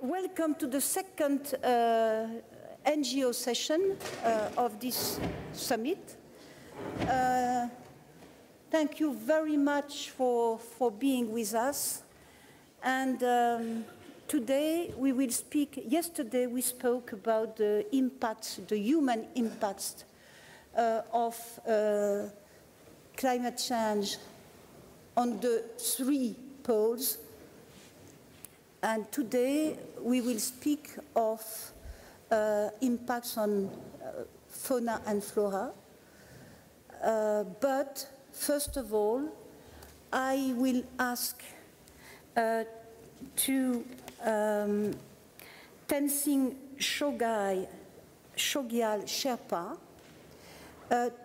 Welcome to the second NGO session of this summit. Thank you very much for being with us. And today we will speak, yesterday we spoke about the impacts, the human impacts of climate change on the 3 poles. And today we will speak of impacts on fauna and flora. But first of all, I will ask to Tenzing Chogyal Sherpa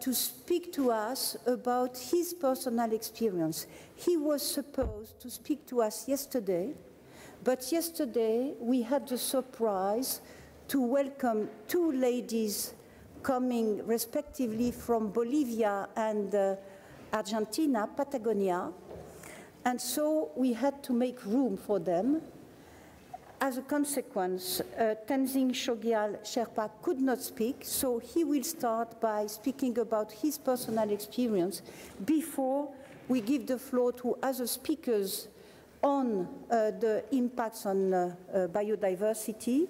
to speak to us about his personal experience. He was supposed to speak to us yesterday, but yesterday we had the surprise to welcome 2 ladies coming respectively from Bolivia and Argentina, Patagonia, and so we had to make room for them. As a consequence, Tenzing Chogyal Sherpa could not speak, so he will start by speaking about his personal experience before we give the floor to other speakers on the impacts on biodiversity.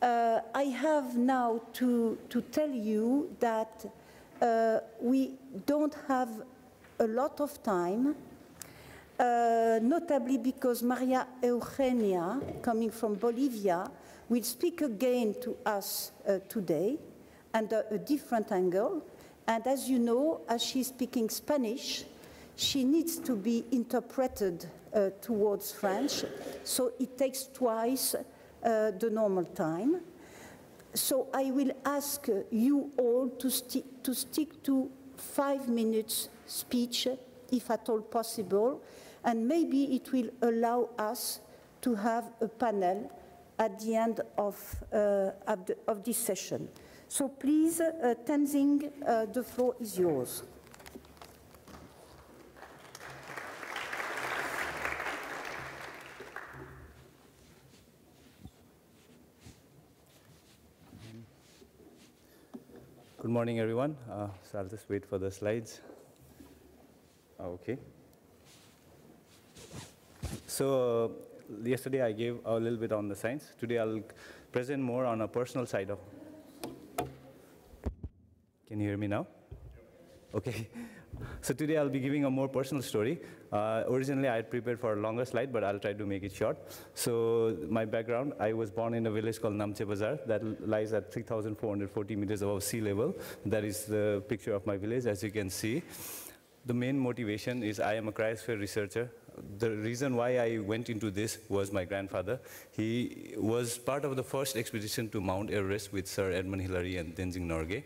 I have now to tell you that we don't have a lot of time, notably because Maria Eugenia, coming from Bolivia, will speak again to us today under a different angle. And as you know, as she's speaking Spanish, she needs to be interpreted towards French, so it takes twice the normal time. So I will ask you all to stick to 5 minutes speech, if at all possible, and maybe it will allow us to have a panel at the end of this session. So please, Tenzing, the floor is yours. Good morning, everyone. So I'll just wait for the slides. Okay. So yesterday I gave a little bit on the science. Today I'll present more on a personal side of. Can you hear me now? Okay. So today I'll be giving a more personal story. Originally I had prepared for a longer slide, but I'll try to make it short. So my background, I was born in a village called Namche Bazar that lies at 3,440 meters above sea level. That is the picture of my village, as you can see. The main motivation is I am a cryosphere researcher. The reason why I went into this was my grandfather. He was part of the first expedition to Mount Everest with Sir Edmund Hillary and Tenzing Norgay.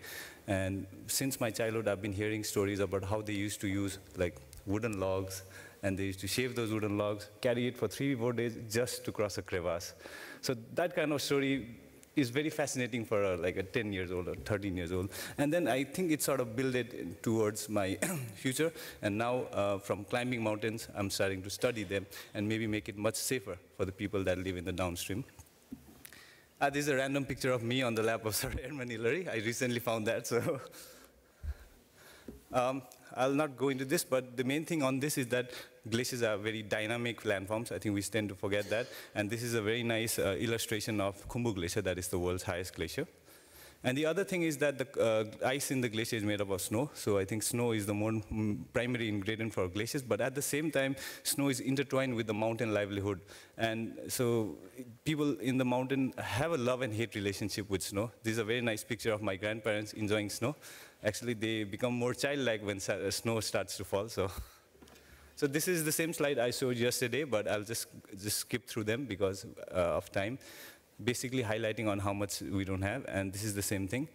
And since my childhood, I've been hearing stories about how they used to use like wooden logs, and they used to shave those wooden logs, carry it for 3-4 days just to cross a crevasse. So that kind of story is very fascinating for like a 10 years old or 13 years old. And then I think it sort of built it towards my future. And now from climbing mountains, I'm starting to study them and maybe make it much safer for the people that live in the downstream. This is a random picture of me on the lap of Sir Edmund Hillary. I recently found that, so. I'll not go into this, but the main thing on this is that glaciers are very dynamic landforms. I think we tend to forget that. And this is a very nice illustration of Khumbu Glacier, that is the world's highest glacier. And the other thing is that the ice in the glacier is made up of snow. So I think snow is the more primary ingredient for glaciers. But at the same time, snow is intertwined with the mountain livelihood. And so people in the mountain have a love and hate relationship with snow. This is a very nice picture of my grandparents enjoying snow. Actually, they become more childlike when snow starts to fall. So this is the same slide I showed yesterday, but I'll just skip through them because of time. Basically highlighting on how much we don't have, and this is the same thing.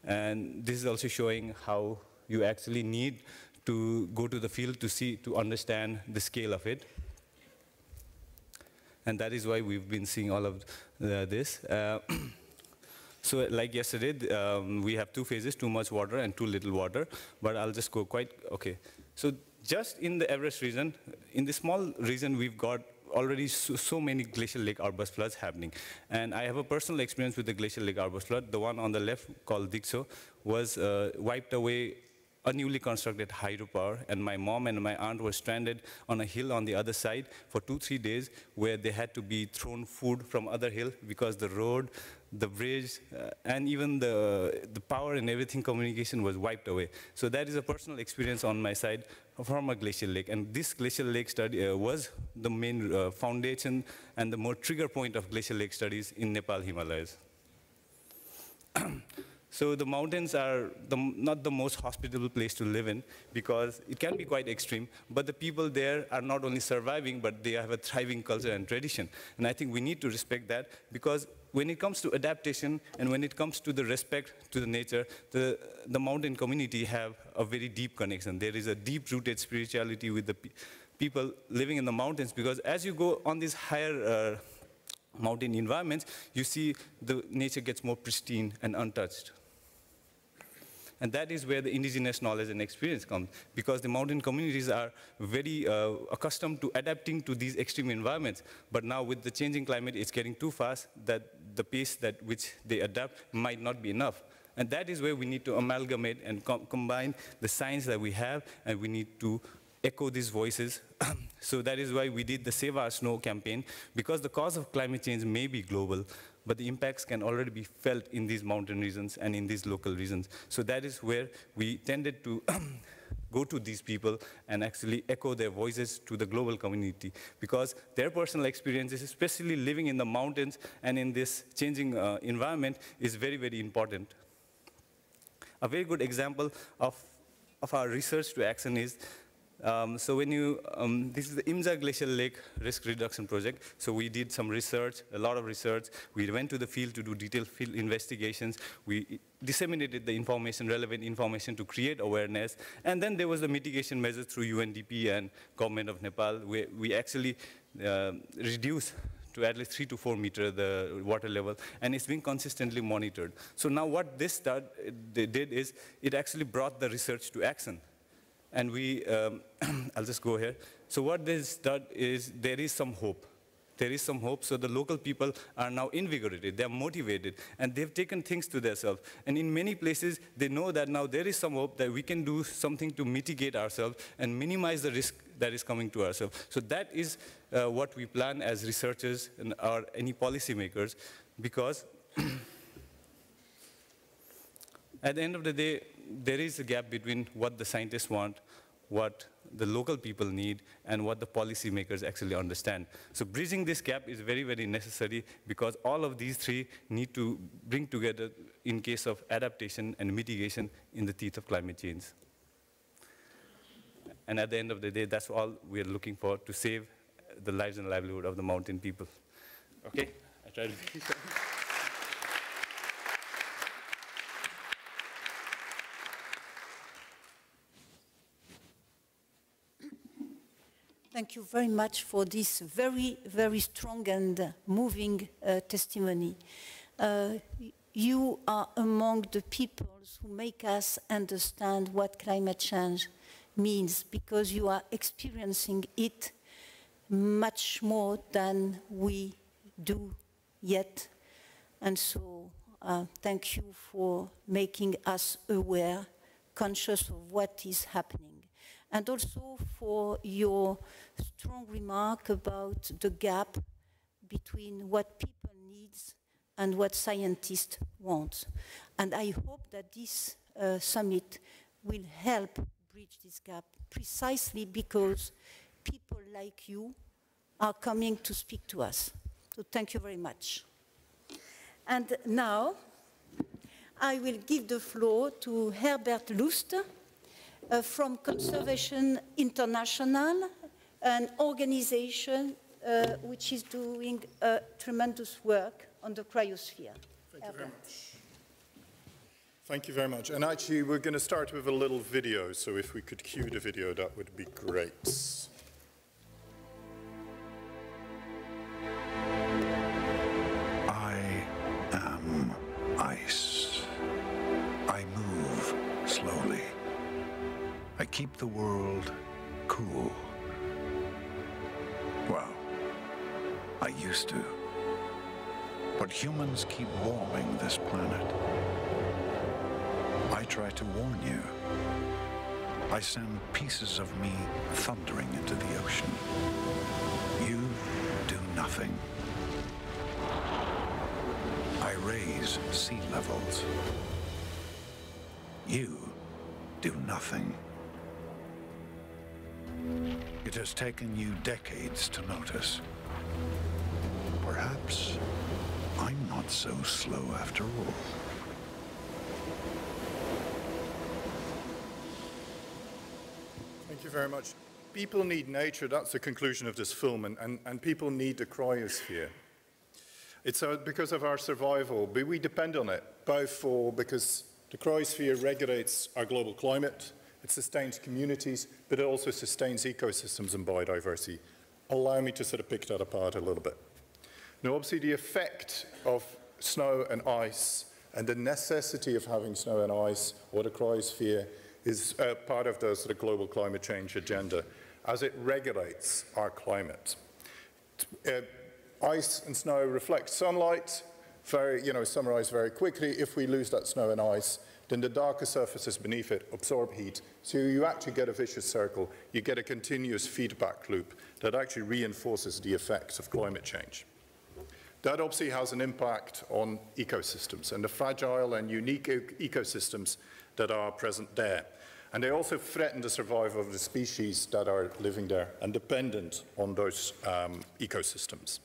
And this is also showing how you actually need to go to the field to understand the scale of it. And that is why we've been seeing all of this. So like yesterday, we have 2 phases, too much water and too little water, but I'll just go quite, okay. So just in the Everest region, in the small region, we've got already so many glacial lake outburst floods happening. And I have a personal experience with the glacial lake outburst flood. The one on the left, called Dixo, was wiped away a newly constructed hydropower, and my mom and my aunt were stranded on a hill on the other side for 2-3 days, where they had to be thrown food from other hill because the road, the bridge, and even the power and everything, communication was wiped away. So that is a personal experience on my side from a glacial lake. And this glacial lake study was the main foundation and the more trigger point of glacial lake studies in Nepal Himalayas. So the mountains are not the most hospitable place to live in, because it can be quite extreme, but the people there are not only surviving, but they have a thriving culture and tradition. And I think we need to respect that, because when it comes to adaptation and when it comes to the respect to the nature, the mountain community have a very deep connection. There is a deep-rooted spirituality with the people living in the mountains, because as you go on these higher mountain environments, you see the nature gets more pristine and untouched. And that is where the indigenous knowledge and experience comes, because the mountain communities are very accustomed to adapting to these extreme environments. But now with the changing climate, it's getting too fast that the pace at which they adapt might not be enough. And that is where we need to amalgamate and combine the science that we have, and we need to echo these voices. So that is why we did the Save Our Snow campaign, because the cause of climate change may be global, but the impacts can already be felt in these mountain regions and in these local regions. So that is where we tended to go to these people and actually echo their voices to the global community, because their personal experiences, especially living in the mountains and in this changing environment, is very, very important. A very good example of our research to action is, so when you, this is the Imja Glacial Lake Risk Reduction Project. So we did some research, a lot of research. We went to the field to do detailed field investigations. We disseminated the information, relevant information, to create awareness. And then there was the mitigation measures through UNDP and Government of Nepal, where we actually reduced to at least 3 to 4 meters the water level, and it's being consistently monitored. So now what this did is, it actually brought the research to action. And we, I'll just go here. So what this does is, there is some hope. There is some hope, so the local people are now invigorated, they're motivated, and they've taken things to themselves. And in many places, they know that now there is some hope that we can do something to mitigate ourselves and minimize the risk that is coming to ourselves. So that is what we plan as researchers and or any policymakers, because at the end of the day, there is a gap between what the scientists want, what the local people need, and what the policymakers actually understand. So bridging this gap is very, very necessary, because all of these three need to bring together in case of adaptation and mitigation in the teeth of climate change. And at the end of the day, that's all we're looking for, to save the lives and livelihood of the mountain people. Okay, I tried to Thank you very much for this very, very strong and moving testimony. You are among the peoples who make us understand what climate change means, because you are experiencing it much more than we do yet. And so thank you for making us aware, conscious of what is happening. And also for your strong remark about the gap between what people need and what scientists want. And I hope that this summit will help bridge this gap, precisely because people like you are coming to speak to us. So thank you very much. And now I will give the floor to Herbert Lust, from Conservation International, an organization which is doing tremendous work on the cryosphere. Thank you very much. Thank you very much. And actually, we're going to start with a little video, so if we could cue the video, that would be great. I am ice. I move slowly. I keep the world cool. Well, used to. But humans keep warming this planet. I try to warn you. I send pieces of me thundering into the ocean. You do nothing. I raise sea levels. You do nothing. It has taken you decades to notice. Perhaps I'm not so slow after all. Thank you very much. People need nature, that's the conclusion of this film, and people need the cryosphere. It's because of our survival, but we depend on it, both because the cryosphere regulates our global climate, it sustains communities, but it also sustains ecosystems and biodiversity. Allow me to sort of pick that apart a little bit. Now, obviously, the effect of snow and ice and the necessity of having snow and ice, or the cryosphere, is part of the sort of global climate change agenda, as it regulates our climate. Ice and snow reflect sunlight, summarize very quickly. If we lose that snow and ice, then the darker surfaces beneath it absorb heat. So you actually get a vicious circle. You get a continuous feedback loop that actually reinforces the effects of climate change. That obviously has an impact on ecosystems and the fragile and unique ecosystems that are present there. And they also threaten the survival of the species that are living there and dependent on those ecosystems.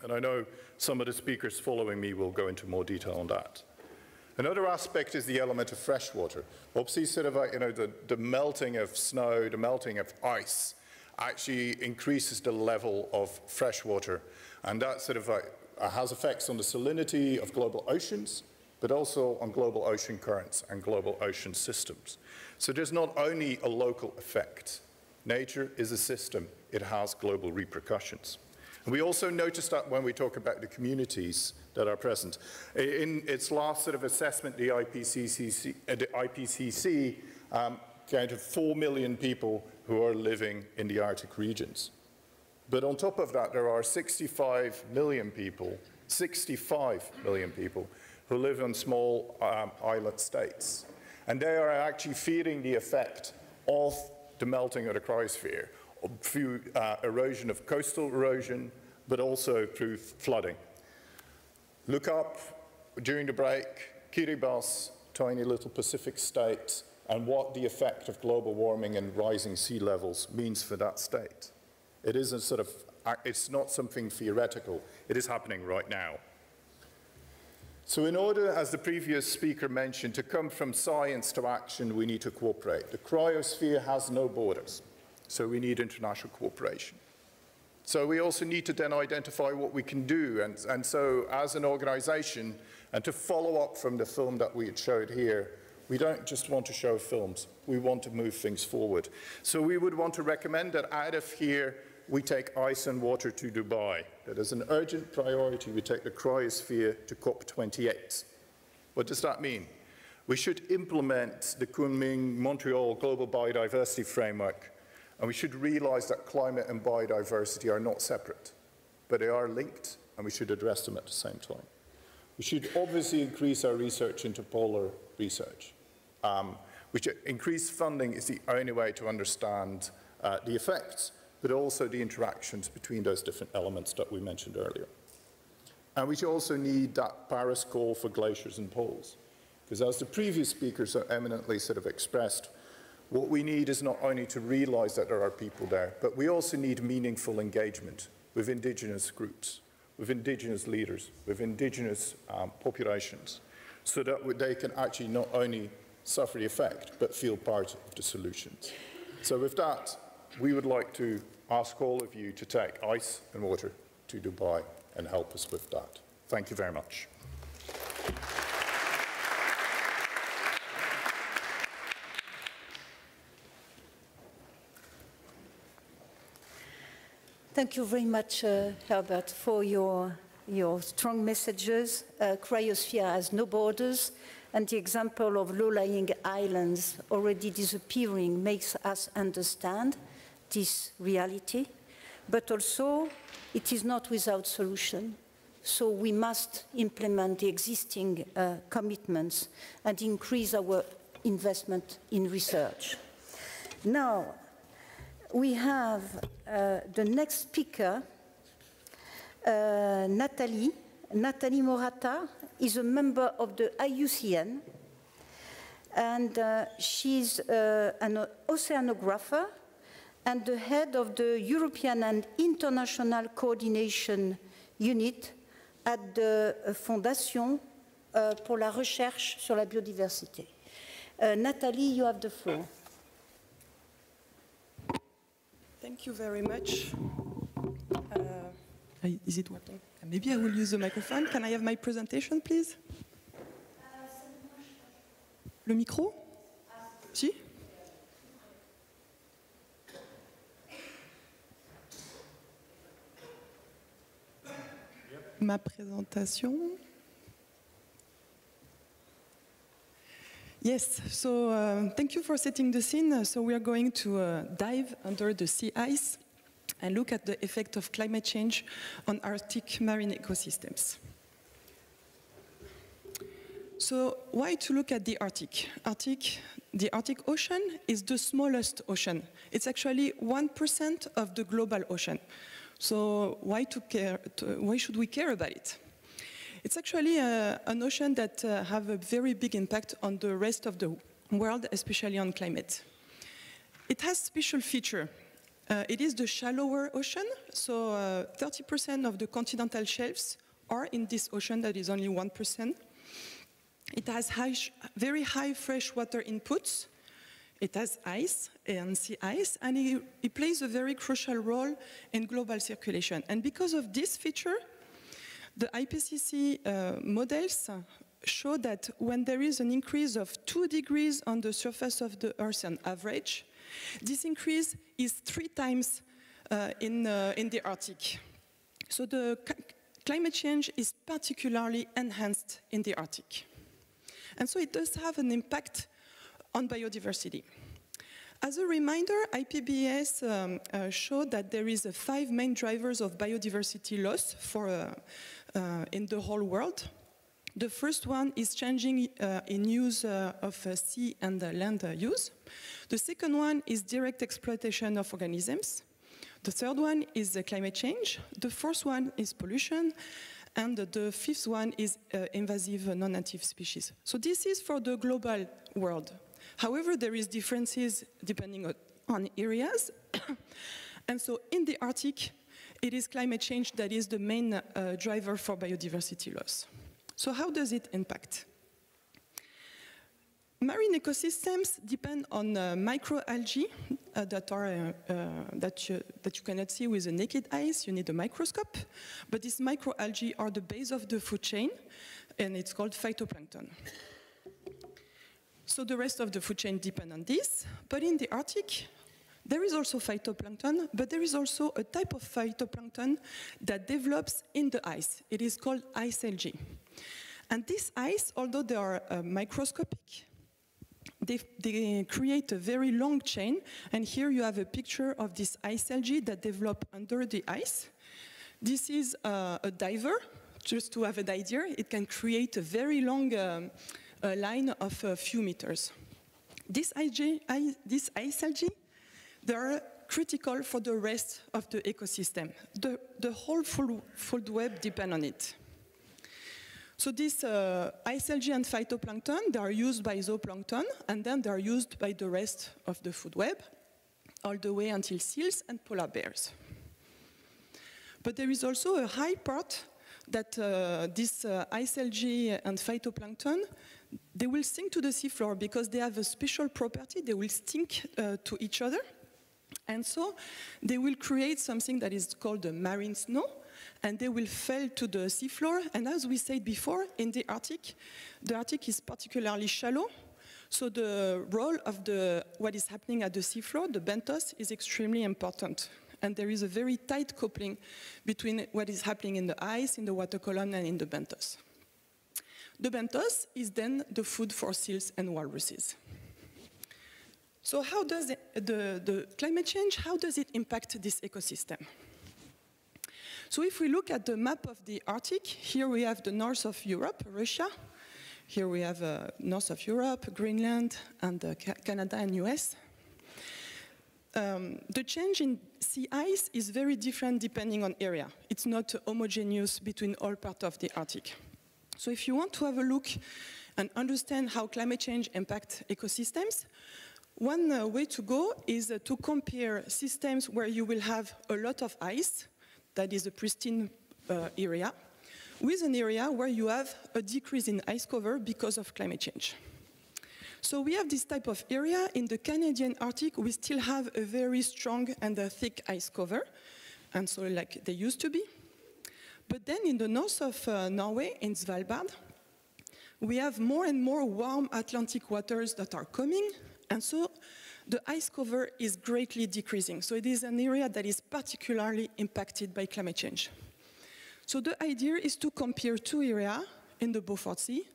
And I know some of the speakers following me will go into more detail on that. Another aspect is the element of fresh water. Obviously, sort of the melting of snow, the melting of ice, actually increases the level of fresh water. And that sort of has effects on the salinity of global oceans, but also on global ocean currents and global ocean systems. So there's not only a local effect. Nature is a system. It has global repercussions. And we also notice that when we talk about the communities that are present. In its last sort of assessment, the IPCC counted 4 million people who are living in the Arctic regions. But on top of that, there are 65 million people who live on small island states. And they are actually feeling the effect of the melting of the cryosphere through erosion of coastal erosion, but also through flooding. Look up during the break, Kiribati, tiny little Pacific state, and what the effect of global warming and rising sea levels means for that state. It is it's not something theoretical. It is happening right now. So in order, as the previous speaker mentioned, to come from science to action, we need to cooperate. The cryosphere has no borders, so we need international cooperation. So we also need to then identify what we can do. And so as an organization, and to follow up from the film that we had showed here, we don't just want to show films. We want to move things forward. So we would want to recommend that out of here, we take ice and water to Dubai. That is an urgent priority. We take the cryosphere to COP28. What does that mean? We should implement the Kunming-Montreal Global Biodiversity Framework, and we should realize that climate and biodiversity are not separate, but they are linked, and we should address them at the same time. We should obviously increase our research into polar research. Which increased funding is the only way to understand the effects, but also the interactions between those different elements that we mentioned earlier. And we also need that Paris call for glaciers and poles. Because as the previous speakers so eminently sort of expressed, what we need is not only to realize that there are people there, but we also need meaningful engagement with indigenous groups, with indigenous leaders, with indigenous populations, so that they can actually not only suffer the effect, but feel part of the solutions. So with that, we would like to ask all of you to take ice and water to Dubai and help us with that. Thank you very much. Thank you very much, Herbert, for your strong messages. Cryosphere has no borders, and the example of low-lying islands already disappearing makes us understand this reality. but also it is not without solution. So we must implement the existing commitments and increase our investment in research. Now, we have the next speaker, Nathalie. Nathalie Morata is a member of the IUCN, and she's an oceanographer and the head of the European and International Coordination Unit at the Fondation pour la Recherche sur la Biodiversité. Nathalie, you have the floor. Thank you very much. Is it working? Maybe I will use the microphone. Can I have my presentation, please? Le micro? Si? Ma présentation. Yes, so thank you for setting the scene. So we are going to dive under the sea ice and look at the effect of climate change on Arctic marine ecosystems. So why to look at the Arctic? The Arctic Ocean is the smallest ocean. It's actually 1% of the global ocean. So why should we care about it? It's actually an ocean that have a very big impact on the rest of the world, especially on climate. It has special feature. It is the shallower ocean, so 30% of the continental shelves are in this ocean that is only 1%. It has very high freshwater inputs. It has ice and sea ice, and it plays a very crucial role in global circulation. And because of this feature, the IPCC models show that when there is an increase of 2 degrees on the surface of the Earth on average, this increase is 3 times in the Arctic. So the climate change is particularly enhanced in the Arctic. And so it does have an impact on biodiversity. As a reminder, IPBES showed that there is 5 main drivers of biodiversity loss in the whole world. The first one is changing in use of sea and land use. The second one is direct exploitation of organisms. The third one is climate change. The fourth one is pollution. And the fifth one is invasive non-native species. So this is for the global world. However, there is differences depending on areas. And so in the Arctic, it is climate change that is the main driver for biodiversity loss. So how does it impact? Marine ecosystems depend on microalgae that you cannot see with the naked eyes. You need a microscope. But these microalgae are the base of the food chain, and it's called phytoplankton. So the rest of the food chain depend on this. But in the Arctic, there is also phytoplankton, but there is also a type of phytoplankton that develops in the ice. It is called ice algae. And this ice, although they are microscopic, they create a very long chain. And here you have a picture of this ice algae that develop under the ice. This is a diver. Just to have an idea, it can create a very long line of a few meters. This ice algae, they are critical for the rest of the ecosystem. The whole food web depends on it. So this ice algae and phytoplankton, they are used by zooplankton, and then they are used by the rest of the food web, all the way until seals and polar bears. But there is also a high part that this ice algae and phytoplankton, they will sink to the seafloor because they have a special property. They will stink to each other. And so they will create something that is called the marine snow, and they will fall to the seafloor. And as we said before, in the Arctic is particularly shallow. So the role of what is happening at the seafloor, the bentos, is extremely important. And there is a very tight coupling between what is happening in the ice, in the water column, and in the bentos. The bentos is then the food for seals and walruses. So how does the climate change, how does it impact this ecosystem? So if we look at the map of the Arctic, here we have the north of Europe, Russia. Here we have north of Europe, Greenland, and Canada and US. The change in sea ice is very different depending on area. It's not homogeneous between all parts of the Arctic. So if you want to have a look and understand how climate change impacts ecosystems, one way to go is to compare systems where you will have a lot of ice, that is a pristine area, with an area where you have a decrease in ice cover because of climate change. So we have this type of area. In the Canadian Arctic, we still have a very strong and a thick ice cover, and so like they used to be. But then in the north of Norway, in Svalbard, we have more and more warm Atlantic waters that are coming, and so the ice cover is greatly decreasing. So it is an area that is particularly impacted by climate change. So the idea is to compare two areas in the Beaufort Sea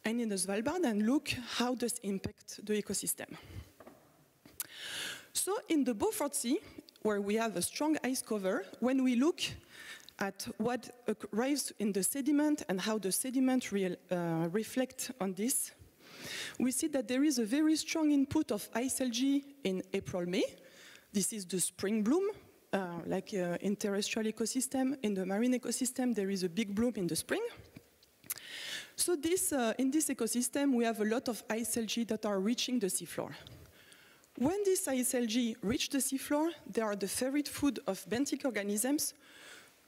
and in the Svalbard and look how does it impact the ecosystem. So in the Beaufort Sea, where we have a strong ice cover, when we look at what arrives in the sediment and how the sediment reflect on this, we see that there is a very strong input of ice algae in April-May. This is the spring bloom, like in terrestrial ecosystem. In the marine ecosystem, there is a big bloom in the spring. So in this ecosystem, we have a lot of ice algae that are reaching the seafloor. When these ice algae reach the seafloor, they are the favorite food of benthic organisms.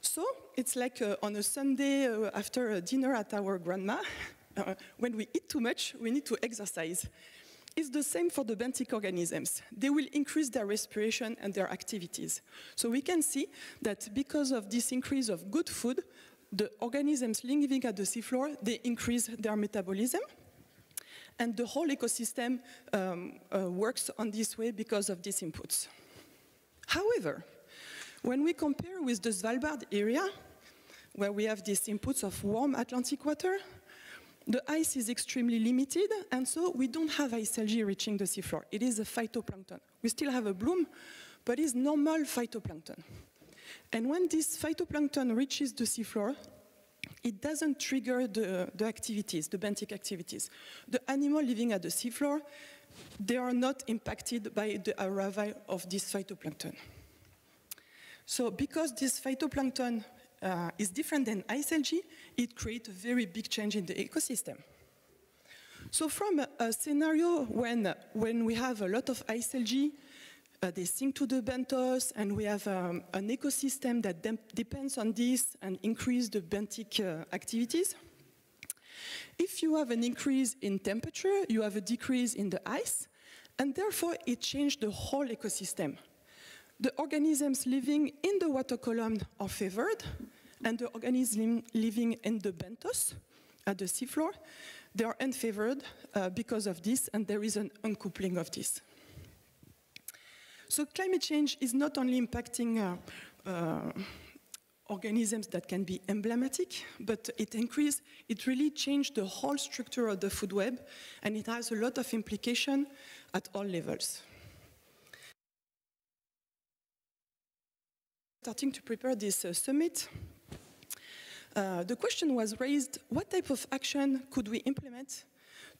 So it's like on a Sunday after a dinner at our grandma, when we eat too much, we need to exercise. It's the same for the benthic organisms. They will increase their respiration and their activities. So we can see that because of this increase of good food, the organisms living at the seafloor, they increase their metabolism. And the whole ecosystem works on this way because of these inputs. However, when we compare with the Svalbard area, where we have these inputs of warm Atlantic water, the ice is extremely limited, and so we don't have ice algae reaching the seafloor. It is a phytoplankton. We still have a bloom, but it's normal phytoplankton. And when this phytoplankton reaches the seafloor, it doesn't trigger the activities, the benthic activities. The animals living at the seafloor, they are not impacted by the arrival of this phytoplankton. So because this phytoplankton is different than ice algae, it creates a very big change in the ecosystem. So from a scenario when we have a lot of ice algae, they sink to the benthos, and we have an ecosystem that depends on this and increase the benthic activities. If you have an increase in temperature, you have a decrease in the ice, and therefore it changed the whole ecosystem. The organisms living in the water column are favored, and the organisms living in the benthos, at the seafloor, they are unfavored because of this, and there is an uncoupling of this. So climate change is not only impacting organisms that can be emblematic, but it really changed the whole structure of the food web, and it has a lot of implication at all levels. Starting to prepare this summit, the question was raised, what type of action could we implement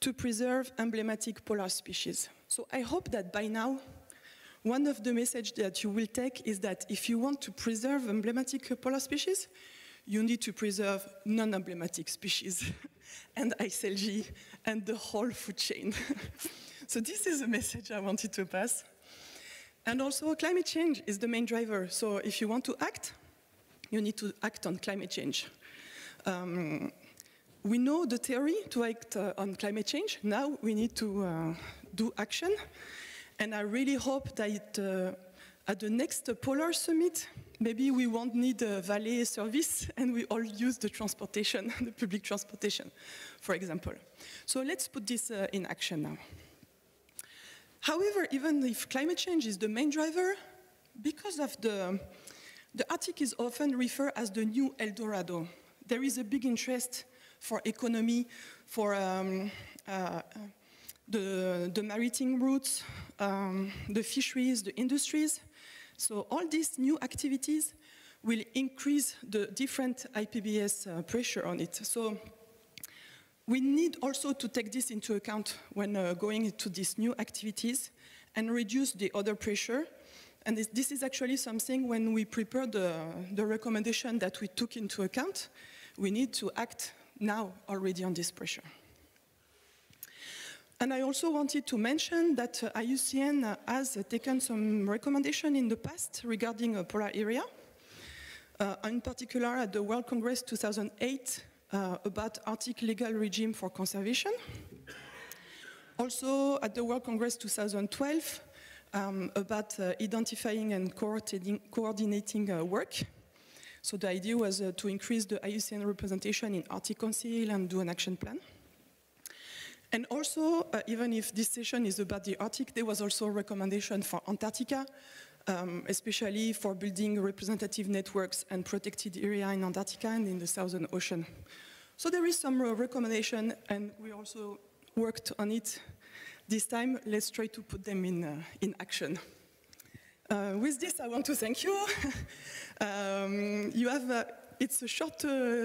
to preserve emblematic polar species? So I hope that by now, one of the messages that you will take is that if you want to preserve emblematic polar species, you need to preserve non-emblematic species and ice algae and the whole food chain. So this is a message I wanted to pass. And also climate change is the main driver. So if you want to act, you need to act on climate change. We know the theory to act on climate change. Now we need to do action. And I really hope that at the next Polar Summit, maybe we won't need a valet service and we all use the transportation, the public transportation, for example. So let's put this in action now. However, even if climate change is the main driver, because of the Arctic is often referred as the new El Dorado. There is a big interest for economy, for the maritime routes, the fisheries, the industries. So all these new activities will increase the different IPBES pressure on it. So we need also to take this into account when going into these new activities and reduce the other pressure. And this is actually something when we prepare the recommendation that we took into account, we need to act now already on this pressure. And I also wanted to mention that IUCN has taken some recommendation in the past regarding a polar area, in particular at the World Congress 2008 about Arctic legal regime for conservation. Also at the World Congress 2012 about identifying and coordinating work. So the idea was to increase the IUCN representation in Arctic Council and do an action plan. And also, even if this session is about the Arctic, there was also a recommendation for Antarctica, especially for building representative networks and protected area in Antarctica and in the Southern Ocean. So there is some recommendation, and we also worked on it this time. Let's try to put them in action. With this, I want to thank you. It's a short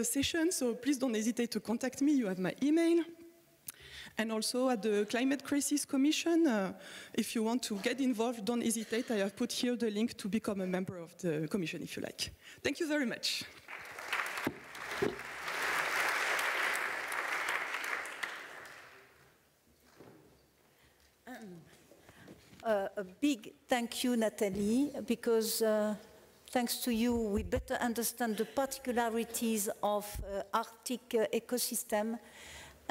session, so please don't hesitate to contact me. You have my email. And also at the Climate Crisis Commission, if you want to get involved, don't hesitate. I have put here the link to become a member of the Commission, if you like. Thank you very much. A big thank you, Nathalie, because thanks to you, we better understand the particularities of Arctic ecosystem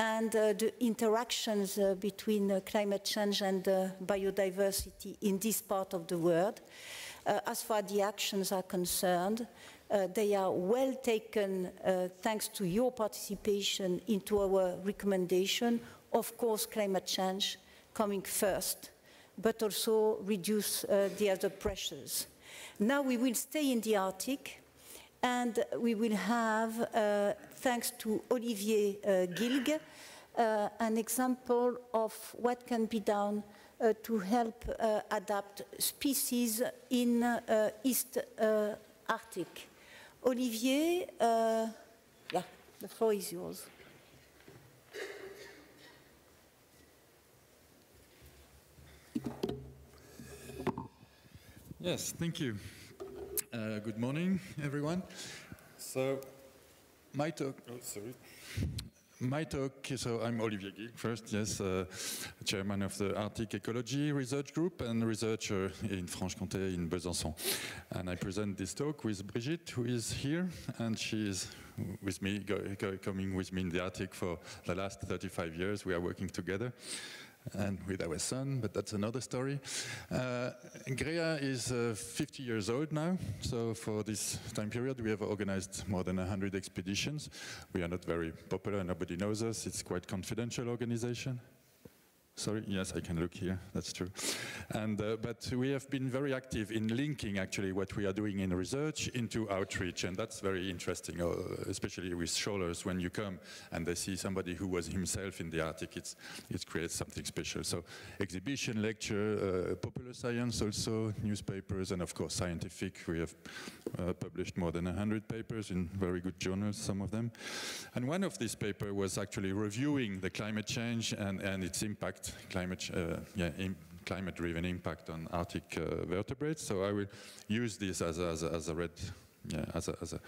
and the interactions between climate change and biodiversity in this part of the world. As far as the actions are concerned, they are well taken thanks to your participation into our recommendation. Of course, climate change coming first, but also reduce the other pressures. Now we will stay in the Arctic, and we will have, thanks to Olivier Gilg, an example of what can be done to help adapt species in East Arctic. Olivier, yeah, the floor is yours. Yes, thank you. Good morning, everyone. So, my talk, so I'm Olivier Guy, first, yes, chairman of the Arctic Ecology Research Group and researcher in Franche-Comté in Besançon. And I present this talk with Brigitte, who is here, and she is with me, coming with me in the Arctic for the last 35 years. We are working together. And with our son, but that's another story. GREA is 50 years old now, so for this time period we have organized more than 100 expeditions. We are not very popular, nobody knows us, it's quite confidential organization. Sorry, yes, I can look here, that's true. And, but we have been very active in linking actually what we are doing in research into outreach, and that's very interesting, especially with scholars. When you come and they see somebody who was himself in the Arctic, it creates something special. So exhibition, lecture, popular science also, newspapers, and of course scientific. We have published more than 100 papers in very good journals, some of them. And one of these papers was actually reviewing the climate change and its impact, climate-driven impact on Arctic vertebrates. So I will use this as a red, as a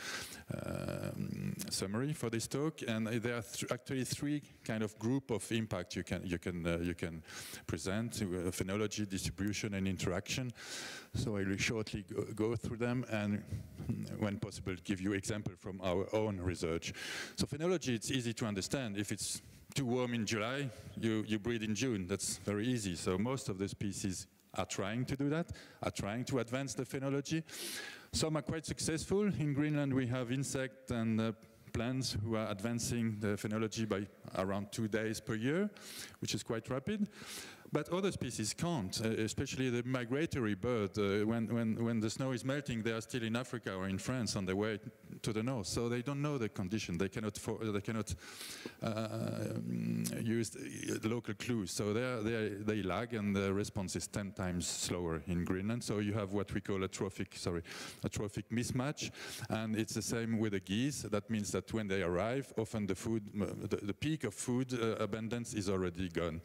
summary for this talk. And there are actually three kind of group of impact you can present: phenology, distribution, and interaction. So I will shortly go through them, and when possible, give you example from our own research. So phenology, it's easy to understand. If it's too warm in July, you breed in June. That's very easy. So most of the species are trying to do that, are trying to advance the phenology. Some are quite successful. In Greenland, we have insects and plants who are advancing the phenology by around 2 days per year, which is quite rapid. But other species can't, especially the migratory bird. When the snow is melting, they are still in Africa or in France on their way to the north, so they don't know the condition. They cannot use the local clues, so they lag, and the response is 10 times slower in Greenland. So you have what we call a trophic mismatch, and it's the same with the geese. That means that when they arrive, often the peak of food abundance is already gone.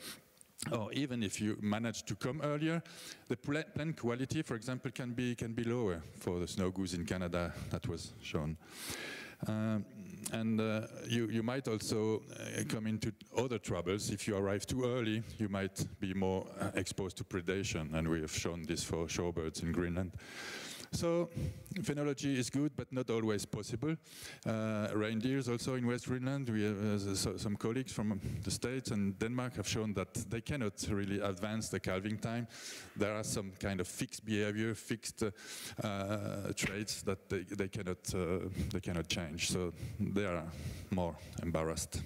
Or even if you manage to come earlier, the plant quality, for example, can be lower for the snow goose in Canada that was shown. You might also come into other troubles. If you arrive too early, you might be more exposed to predation, and we have shown this for shorebirds in Greenland. So phenology is good, but not always possible. Reindeers also in West Greenland, we have some colleagues from the States and Denmark have shown that they cannot really advance the calving time. There are some kind of fixed behavior, fixed traits that they cannot change. So they are more embarrassed.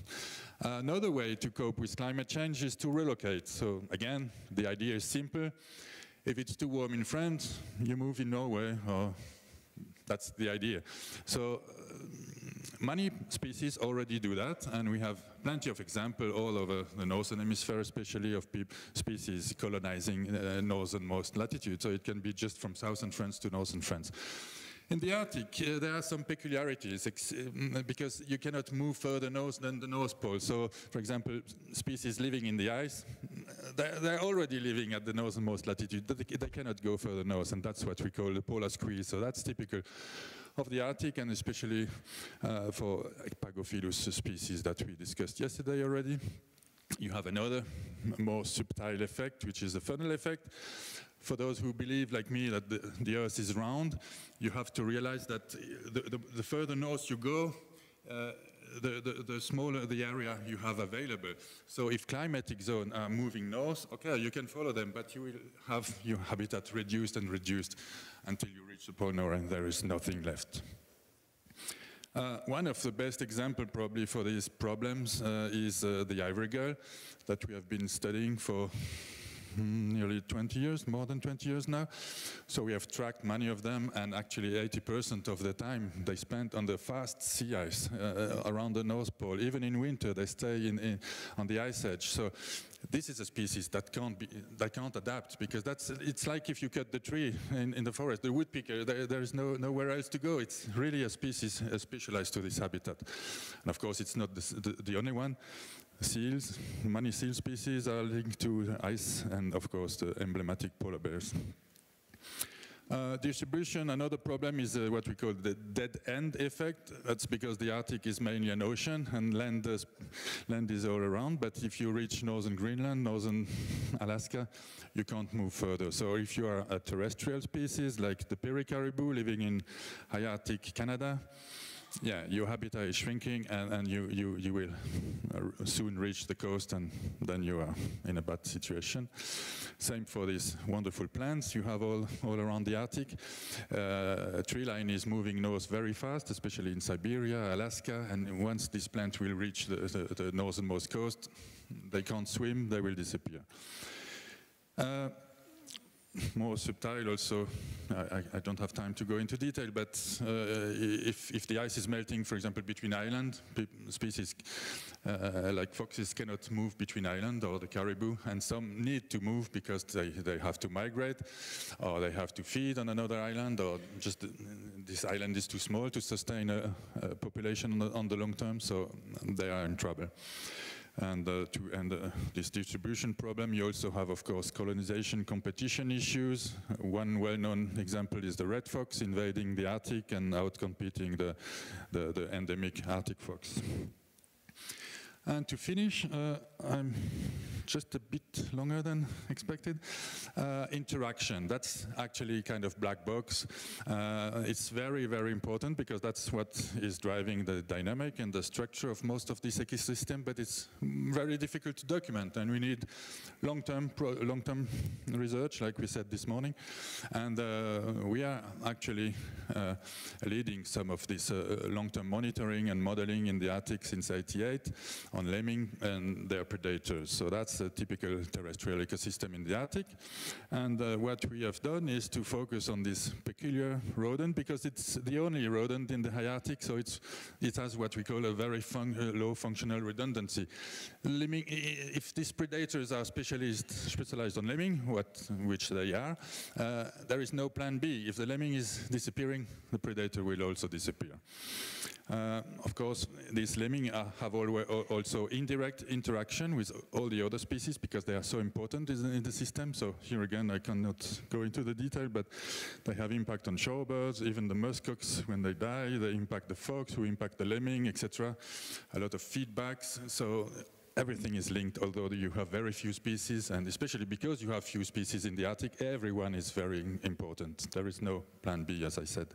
Another way to cope with climate change is to relocate. So again, the idea is simple. If it's too warm in France, you move in Norway, or that's the idea. So many species already do that, and we have plenty of examples all over the northern hemisphere, especially of species colonizing northernmost latitude. So it can be just from southern France to northern France. In the Arctic, there are some peculiarities because you cannot move further north than the North Pole. So, for example, species living in the ice, they're already living at the northernmost latitude. They cannot go further north, and that's what we call the polar squeeze. So that's typical of the Arctic, and especially for Pagophilus species that we discussed yesterday already. You have another more subtle effect, which is the funnel effect. For those who believe, like me, that the Earth is round, you have to realize that the further north you go, the smaller the area you have available. So if climatic zones are moving north, okay, you can follow them, but you will have your habitat reduced and reduced until you reach the polar and there is nothing left. One of the best examples probably for these problems is the ivory gull that we have been studying for nearly 20 years, more than 20 years now. So we have tracked many of them, and actually 80% of the time they spend on the fast sea ice around the North Pole. Even in winter, they stay on the ice edge. So this is a species that can't adapt, because it's like if you cut the tree in the forest, the woodpecker, there is nowhere else to go. It's really a species specialized to this habitat. And of course, it's not the only one. Seals, many seal species are linked to ice, and of course the emblematic polar bears. Distribution, another problem is what we call the dead end effect. That's because the Arctic is mainly an ocean and land is all around, but if you reach northern Greenland, northern Alaska, you can't move further. So if you are a terrestrial species like the Peary caribou living in high Arctic Canada, yeah, your habitat is shrinking, and you will soon reach the coast, and then you are in a bad situation. Same for these wonderful plants you have all around the Arctic. Tree line is moving north very fast, especially in Siberia, Alaska, and once this plant will reach the northernmost coast, they can't swim, they will disappear. More subtle also, I don't have time to go into detail, but if the ice is melting, for example, between islands, species like foxes cannot move between islands, or the caribou, and some need to move because they have to migrate, or they have to feed on another island, or just this island is too small to sustain a population on the long term, so they are in trouble. And to end this distribution problem, you also have, of course, colonization competition issues. One well-known example is the red fox invading the Arctic and outcompeting the endemic Arctic fox. And to finish, I'm just a bit longer than expected. Interaction, that's actually kind of black box. It's very, very important because that's what is driving the dynamic and the structure of most of this ecosystem, but it's very difficult to document, and we need long-term research, like we said this morning. And we are actually leading some of this long-term monitoring and modeling in the Arctic since '88 on lemming and their predators. So that's that's a typical terrestrial ecosystem in the Arctic. And what we have done is to focus on this peculiar rodent because it's the only rodent in the high Arctic, so it has what we call a very low functional redundancy. Lemming, if these predators are specialized on lemming, which they are, there is no plan B. If the lemming is disappearing, the predator will also disappear. Of course, these lemming have also indirect interaction with all the other species because they are so important in the system. So here again, I cannot go into the detail, but they have impact on shorebirds, even the muskox when they die, they impact the fox who impact the lemming, etc. A lot of feedbacks. So everything is linked, although you have very few species, and especially because you have few species in the Arctic, everyone is very important. There is no plan B, as I said.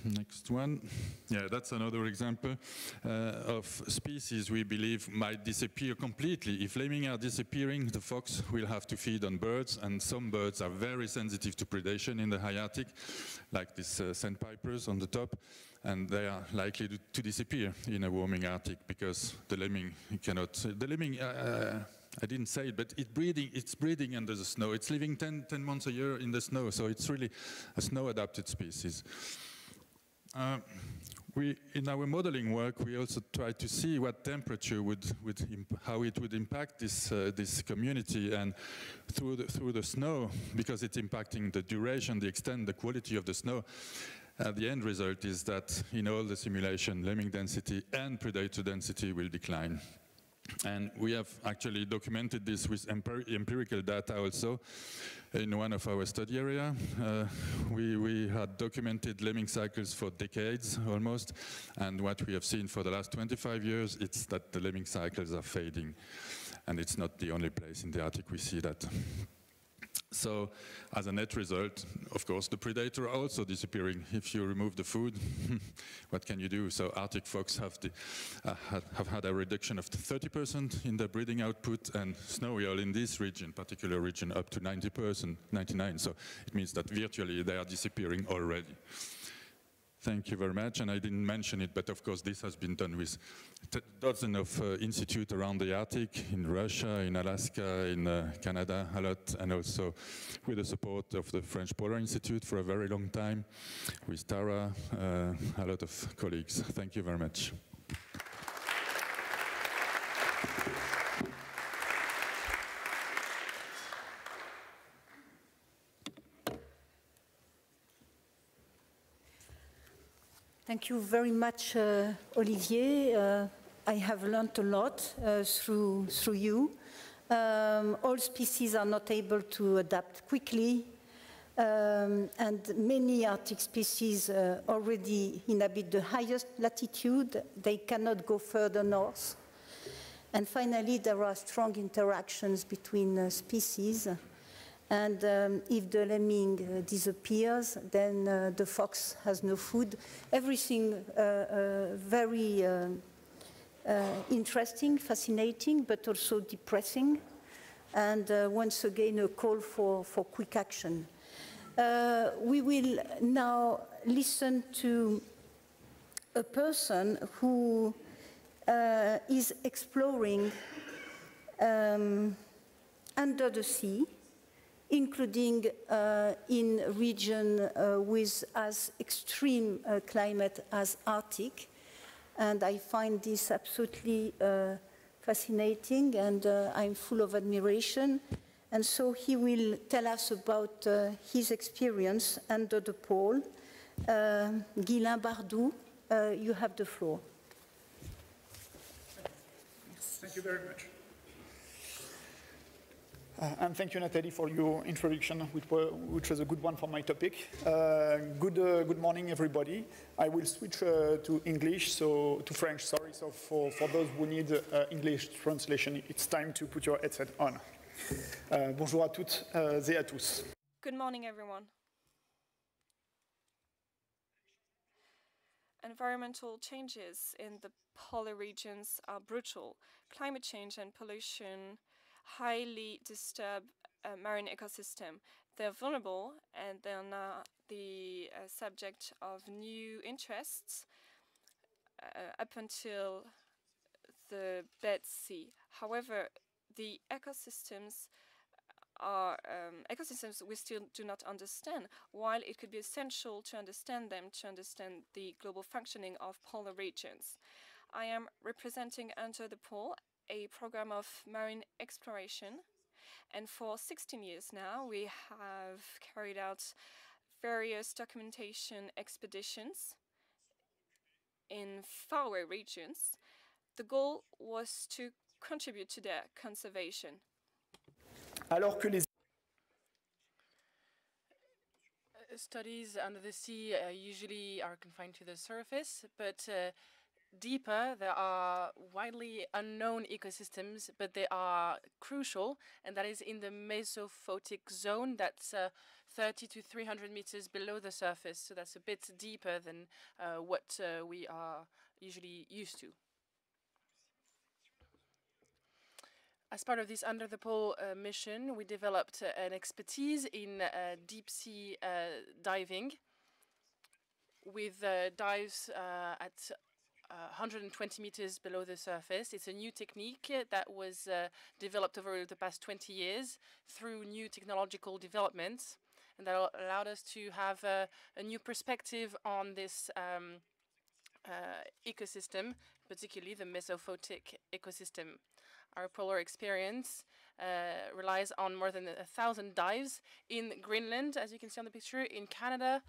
Next one. Yeah, that's another example of species we believe might disappear completely. If lemming are disappearing, the fox will have to feed on birds, and some birds are very sensitive to predation in the high Arctic, like these sandpipers on the top, and they are likely to disappear in a warming Arctic because the lemming cannot. The lemming. I didn't say it, but it's breeding under the snow. It's living 10 months a year in the snow, so it's really a snow-adapted species. In our modeling work, we also try to see what temperature how it would impact this community, and through the snow, because it's impacting the duration, the extent, the quality of the snow. The end result is that in all the simulation, lemming density and predator density will decline. And we have actually documented this with empirical data also in one of our study area. We had documented lemming cycles for decades almost, and what we have seen for the last 25 years, it's that the lemming cycles are fading. And it's not the only place in the Arctic we see that. So, as a net result, of course, the predator are also disappearing. If you remove the food, what can you do? So, Arctic fox have had a reduction of 30% in their breeding output, and snowy owl in this region, particular region, up to 90%, 99%. So, it means that virtually they are disappearing already. Thank you very much, and I didn't mention it, but of course this has been done with dozens of institutes around the Arctic, in Russia, in Alaska, in Canada a lot, and also with the support of the French Polar Institute for a very long time, with Tara, a lot of colleagues. Thank you very much. Thank you very much, Olivier. I have learned a lot through you. All species are not able to adapt quickly, and many Arctic species already inhabit the highest latitude. They cannot go further north. And finally, there are strong interactions between species. And if the lemming disappears, then the fox has no food. Everything very interesting, fascinating, but also depressing. And once again, a call for quick action. We will now listen to a person who is exploring under the sea, including in a region with as extreme climate as Arctic. And I find this absolutely fascinating, and I'm full of admiration. And so he will tell us about his experience under the pole. Guylain Bardou, you have the floor. Thank you very much. And thank you, Nathalie, for your introduction, which was a good one for my topic. Good morning, everybody. I will switch to English, to French, sorry. So for those who need English translation, it's time to put your headset on. Bonjour à toutes et à tous. Good morning, everyone. Environmental changes in the polar regions are brutal. Climate change and pollution highly disturb marine ecosystem. They're vulnerable, and they're now the subject of new interests. Up until the bed sea. However, the ecosystems are ecosystems we still do not understand, while it could be essential to understand them, to understand the global functioning of polar regions. I am representing Under the Pole, a program of marine exploration, and for 16 years now we have carried out various documentation expeditions in faraway regions. The goal was to contribute to their conservation. Alors que les studies under the sea usually are confined to the surface, but deeper there are widely unknown ecosystems, but they are crucial, and that is in the mesophotic zone. That's 30 to 300 meters below the surface, so that's a bit deeper than what we are usually used to. As part of this Under the Pole mission, we developed an expertise in deep sea diving with dives at 120 meters below the surface. It's a new technique that was developed over the past 20 years through new technological developments, and that allowed us to have a new perspective on this ecosystem, particularly the mesophotic ecosystem. Our polar experience relies on more than 1,000 dives in Greenland, as you can see on the picture, in Canada,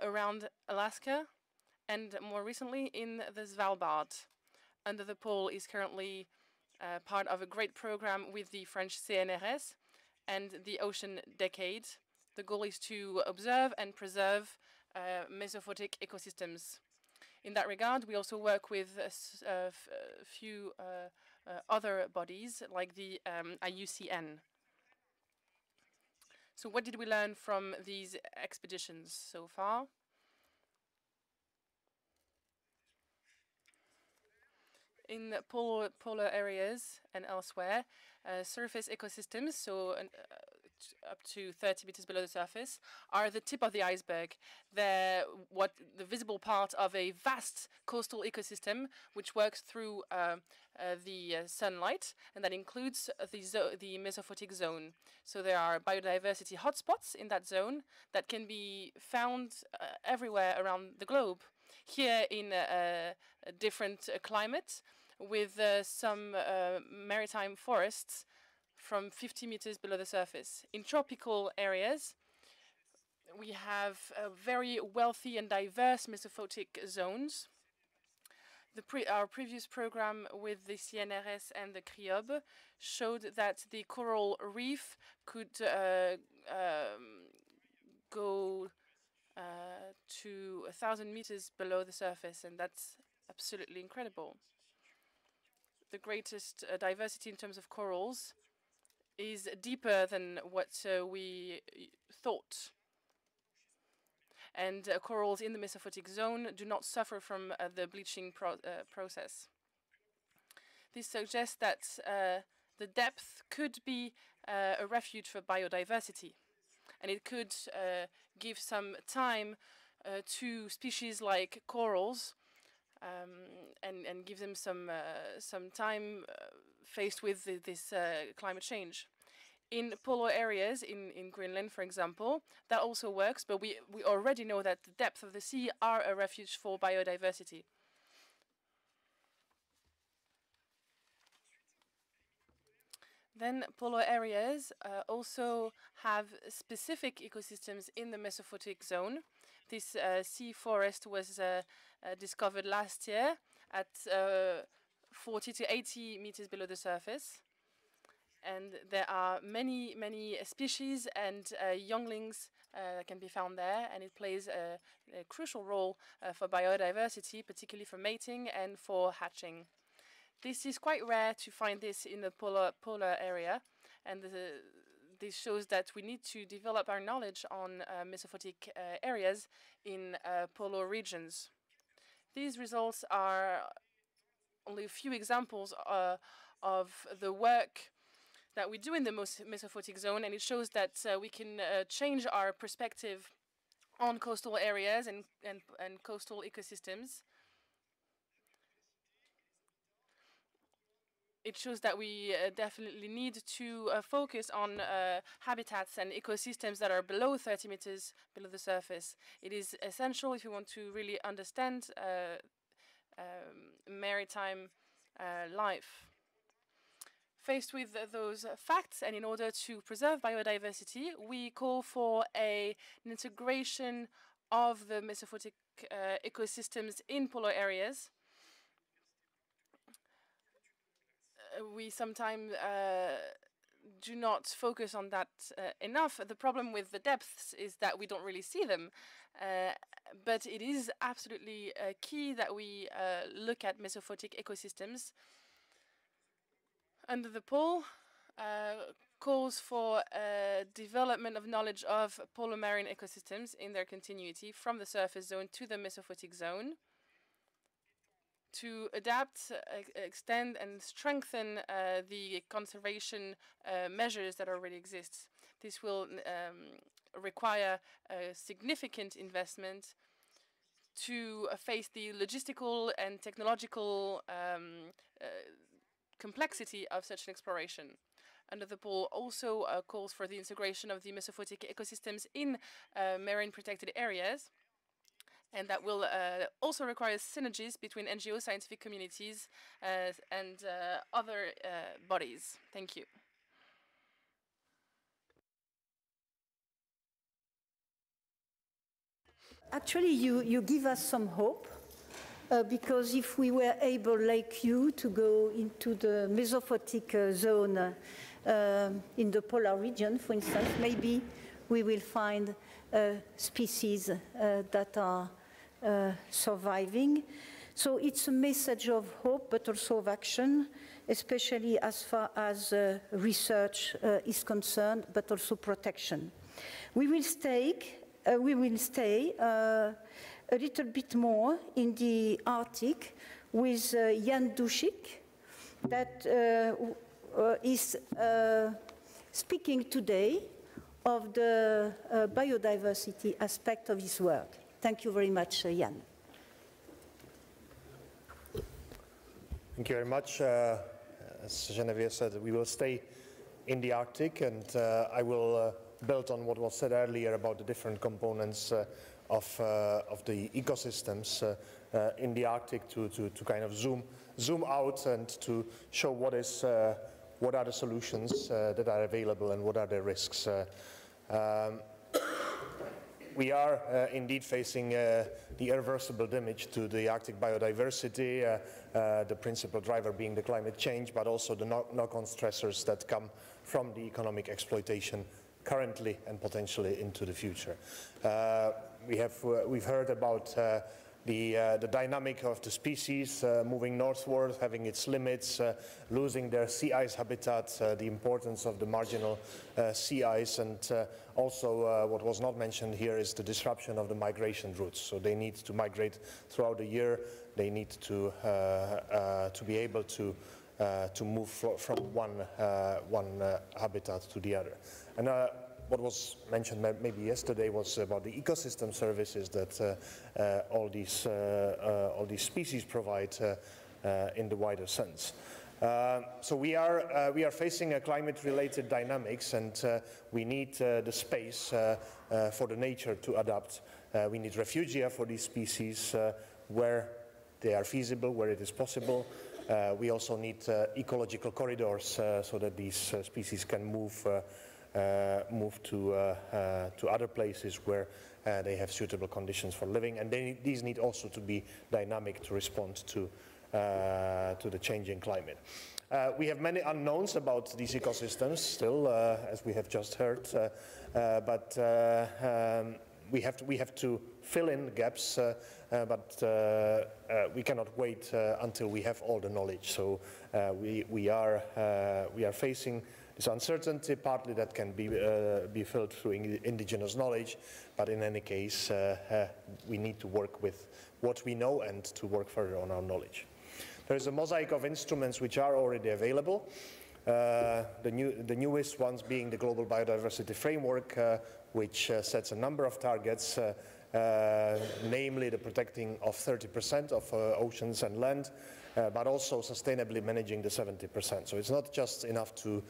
around Alaska, and more recently in the Svalbard. Under the Pole is currently part of a great program with the French CNRS and the Ocean Decade. The goal is to observe and preserve mesophotic ecosystems. In that regard, we also work with a few other bodies, like the IUCN. So what did we learn from these expeditions so far? In polar areas and elsewhere, surface ecosystems, so up to 30 meters below the surface, are the tip of the iceberg. They're the visible part of a vast coastal ecosystem which works through the sunlight, and that includes the mesophotic zone. So there are biodiversity hotspots in that zone that can be found everywhere around the globe. Here in a different climate, with some maritime forests from 50 meters below the surface. In tropical areas, we have very wealthy and diverse mesophotic zones. Our previous program with the CNRS and the CRIOB showed that the coral reef could go to 1,000 meters below the surface, and that's absolutely incredible. The greatest diversity in terms of corals is deeper than what we thought. And corals in the mesophotic zone do not suffer from the bleaching process. This suggests that the depth could be a refuge for biodiversity, and it could give some time to species like corals and give them some time faced with this climate change. In polar areas, in Greenland, for example, that also works, but we already know that the depth of the sea are a refuge for biodiversity. Then polar areas also have specific ecosystems in the mesophotic zone. This sea forest was discovered last year at 40 to 80 meters below the surface. And there are many species and younglings that can be found there, and it plays a crucial role for biodiversity, particularly for mating and for hatching. This is quite rare to find this in the polar area, and this shows that we need to develop our knowledge on mesophotic areas in polar regions. These results are only a few examples of the work that we do in the mesophotic zone, and it shows that we can change our perspective on coastal areas and coastal ecosystems. it shows that we definitely need to focus on habitats and ecosystems that are below 30 meters below the surface. It is essential if you want to really understand maritime life. Faced with those facts, and in order to preserve biodiversity, we call for an integration of the mesophotic ecosystems in polar areas. We sometimes do not focus on that enough. The problem with the depths is that we don't really see them, but it is absolutely key that we look at mesophotic ecosystems. Under the pole calls for development of knowledge of polar marine ecosystems in their continuity from the surface zone to the mesophotic zone, to adapt, extend and strengthen the conservation measures that already exist. This will require significant investment to face the logistical and technological complexity of such an exploration. Under the pole also calls for the integration of the mesophotic ecosystems in marine protected areas, and that will also require synergies between NGOs, scientific communities, and other bodies. Thank you. Actually, you give us some hope, because if we were able, like you, to go into the mesophotic zone in the polar region, for instance, maybe we will find species that are surviving. So it's a message of hope, but also of action, especially as far as research is concerned, but also protection. We will stay a little bit more in the Arctic with Jan Dušik, that is speaking today of the biodiversity aspect of his work. Thank you very much, Jan. Thank you very much. As Geneviève said, we will stay in the Arctic, and I will build on what was said earlier about the different components of the ecosystems in the Arctic to kind of zoom out and to show what are the solutions that are available and what are the risks. We are indeed facing the irreversible damage to the Arctic biodiversity, the principal driver being the climate change, but also the knock-on stressors that come from the economic exploitation currently and potentially into the future. We've heard about the dynamic of the species moving northward, having its limits, losing their sea ice habitat, the importance of the marginal sea ice, and also what was not mentioned here is the disruption of the migration routes. So they need to migrate throughout the year. They need to be able to move from one habitat to the other. And what was mentioned maybe yesterday was about the ecosystem services that all these species provide in the wider sense. So we are facing a climate-related dynamics, and we need the space for the nature to adapt. We need refugia for these species where they are feasible, where it is possible. We also need ecological corridors so that these species can move to other places where they have suitable conditions for living, and these need also to be dynamic to respond to the changing climate. We have many unknowns about these ecosystems still, as we have just heard, but we have to fill in gaps, but we cannot wait until we have all the knowledge. So we are facing this uncertainty, partly that can be filled through indigenous knowledge, but in any case, we need to work with what we know and to work further on our knowledge. There is a mosaic of instruments which are already available. The newest ones being the Global Biodiversity Framework, which sets a number of targets, namely the protecting of 30% of oceans and land, but also sustainably managing the 70%. So it's not just enough to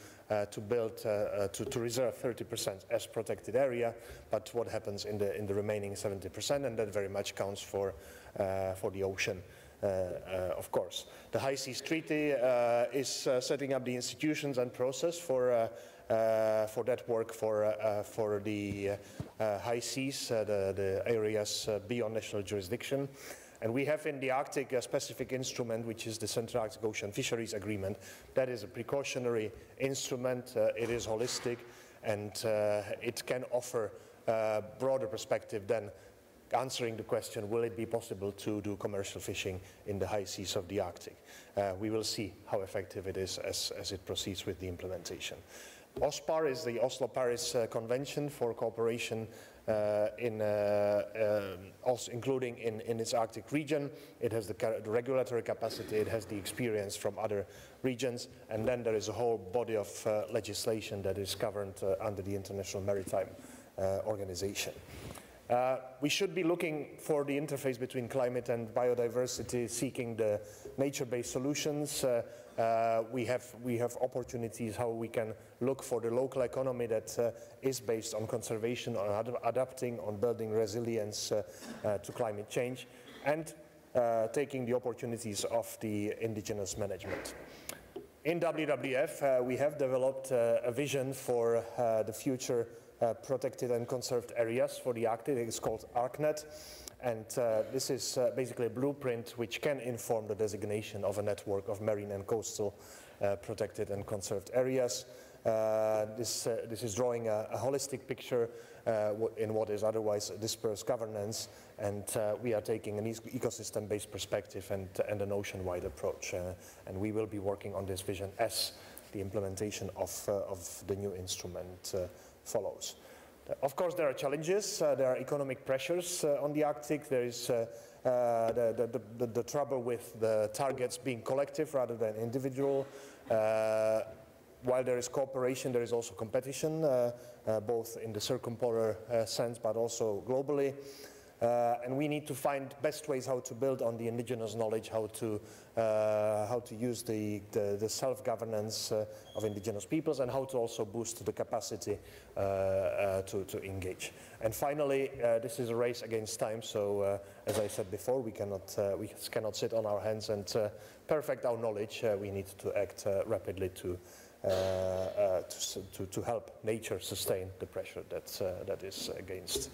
build, to reserve 30% as protected area, but what happens in the remaining 70%, and that very much counts for the ocean. Of course. The High Seas Treaty is setting up the institutions and process for that work for the high seas, the areas beyond national jurisdiction. And we have in the Arctic a specific instrument, which is the Central Arctic Ocean Fisheries Agreement. That is a precautionary instrument. It is holistic, and it can offer a broader perspective than answering the question, will it be possible to do commercial fishing in the high seas of the Arctic? We will see how effective it is as it proceeds with the implementation. OSPAR is the Oslo-Paris Convention for cooperation also including in its Arctic region. It has the regulatory capacity, it has the experience from other regions, and then there is a whole body of legislation that is governed under the International Maritime Organization. We should be looking for the interface between climate and biodiversity, seeking the nature-based solutions. We have opportunities how we can look for the local economy that is based on conservation, on adapting, on building resilience to climate change, and taking the opportunities of the indigenous management. In WWF, we have developed a vision for the future protected and conserved areas for the Arctic. It's called ArcNet, and this is basically a blueprint which can inform the designation of a network of marine and coastal protected and conserved areas. This is drawing a holistic picture in what is otherwise a dispersed governance, and we are taking an ecosystem-based perspective and an ocean-wide approach, and we will be working on this vision as the implementation of the new instrument follows. Of course, there are challenges. There are economic pressures on the Arctic. There is the trouble with the targets being collective rather than individual. While there is cooperation, there is also competition, both in the circumpolar sense, but also globally. And we need to find best ways how to build on the indigenous knowledge, how to use the self-governance of indigenous peoples, and how to also boost the capacity to engage. And finally, this is a race against time. So, as I said before, we cannot sit on our hands and perfect our knowledge. We need to act rapidly to help nature sustain the pressure that is against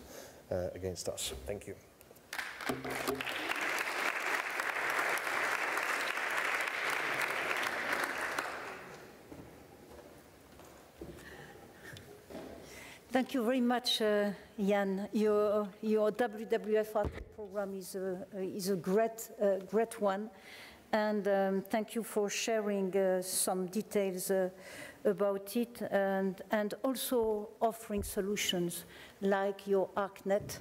us. Thank you. Thank you very much, Jan. Your WWF program is a great one, and thank you for sharing some details about it, and also offering solutions like your ArcNet,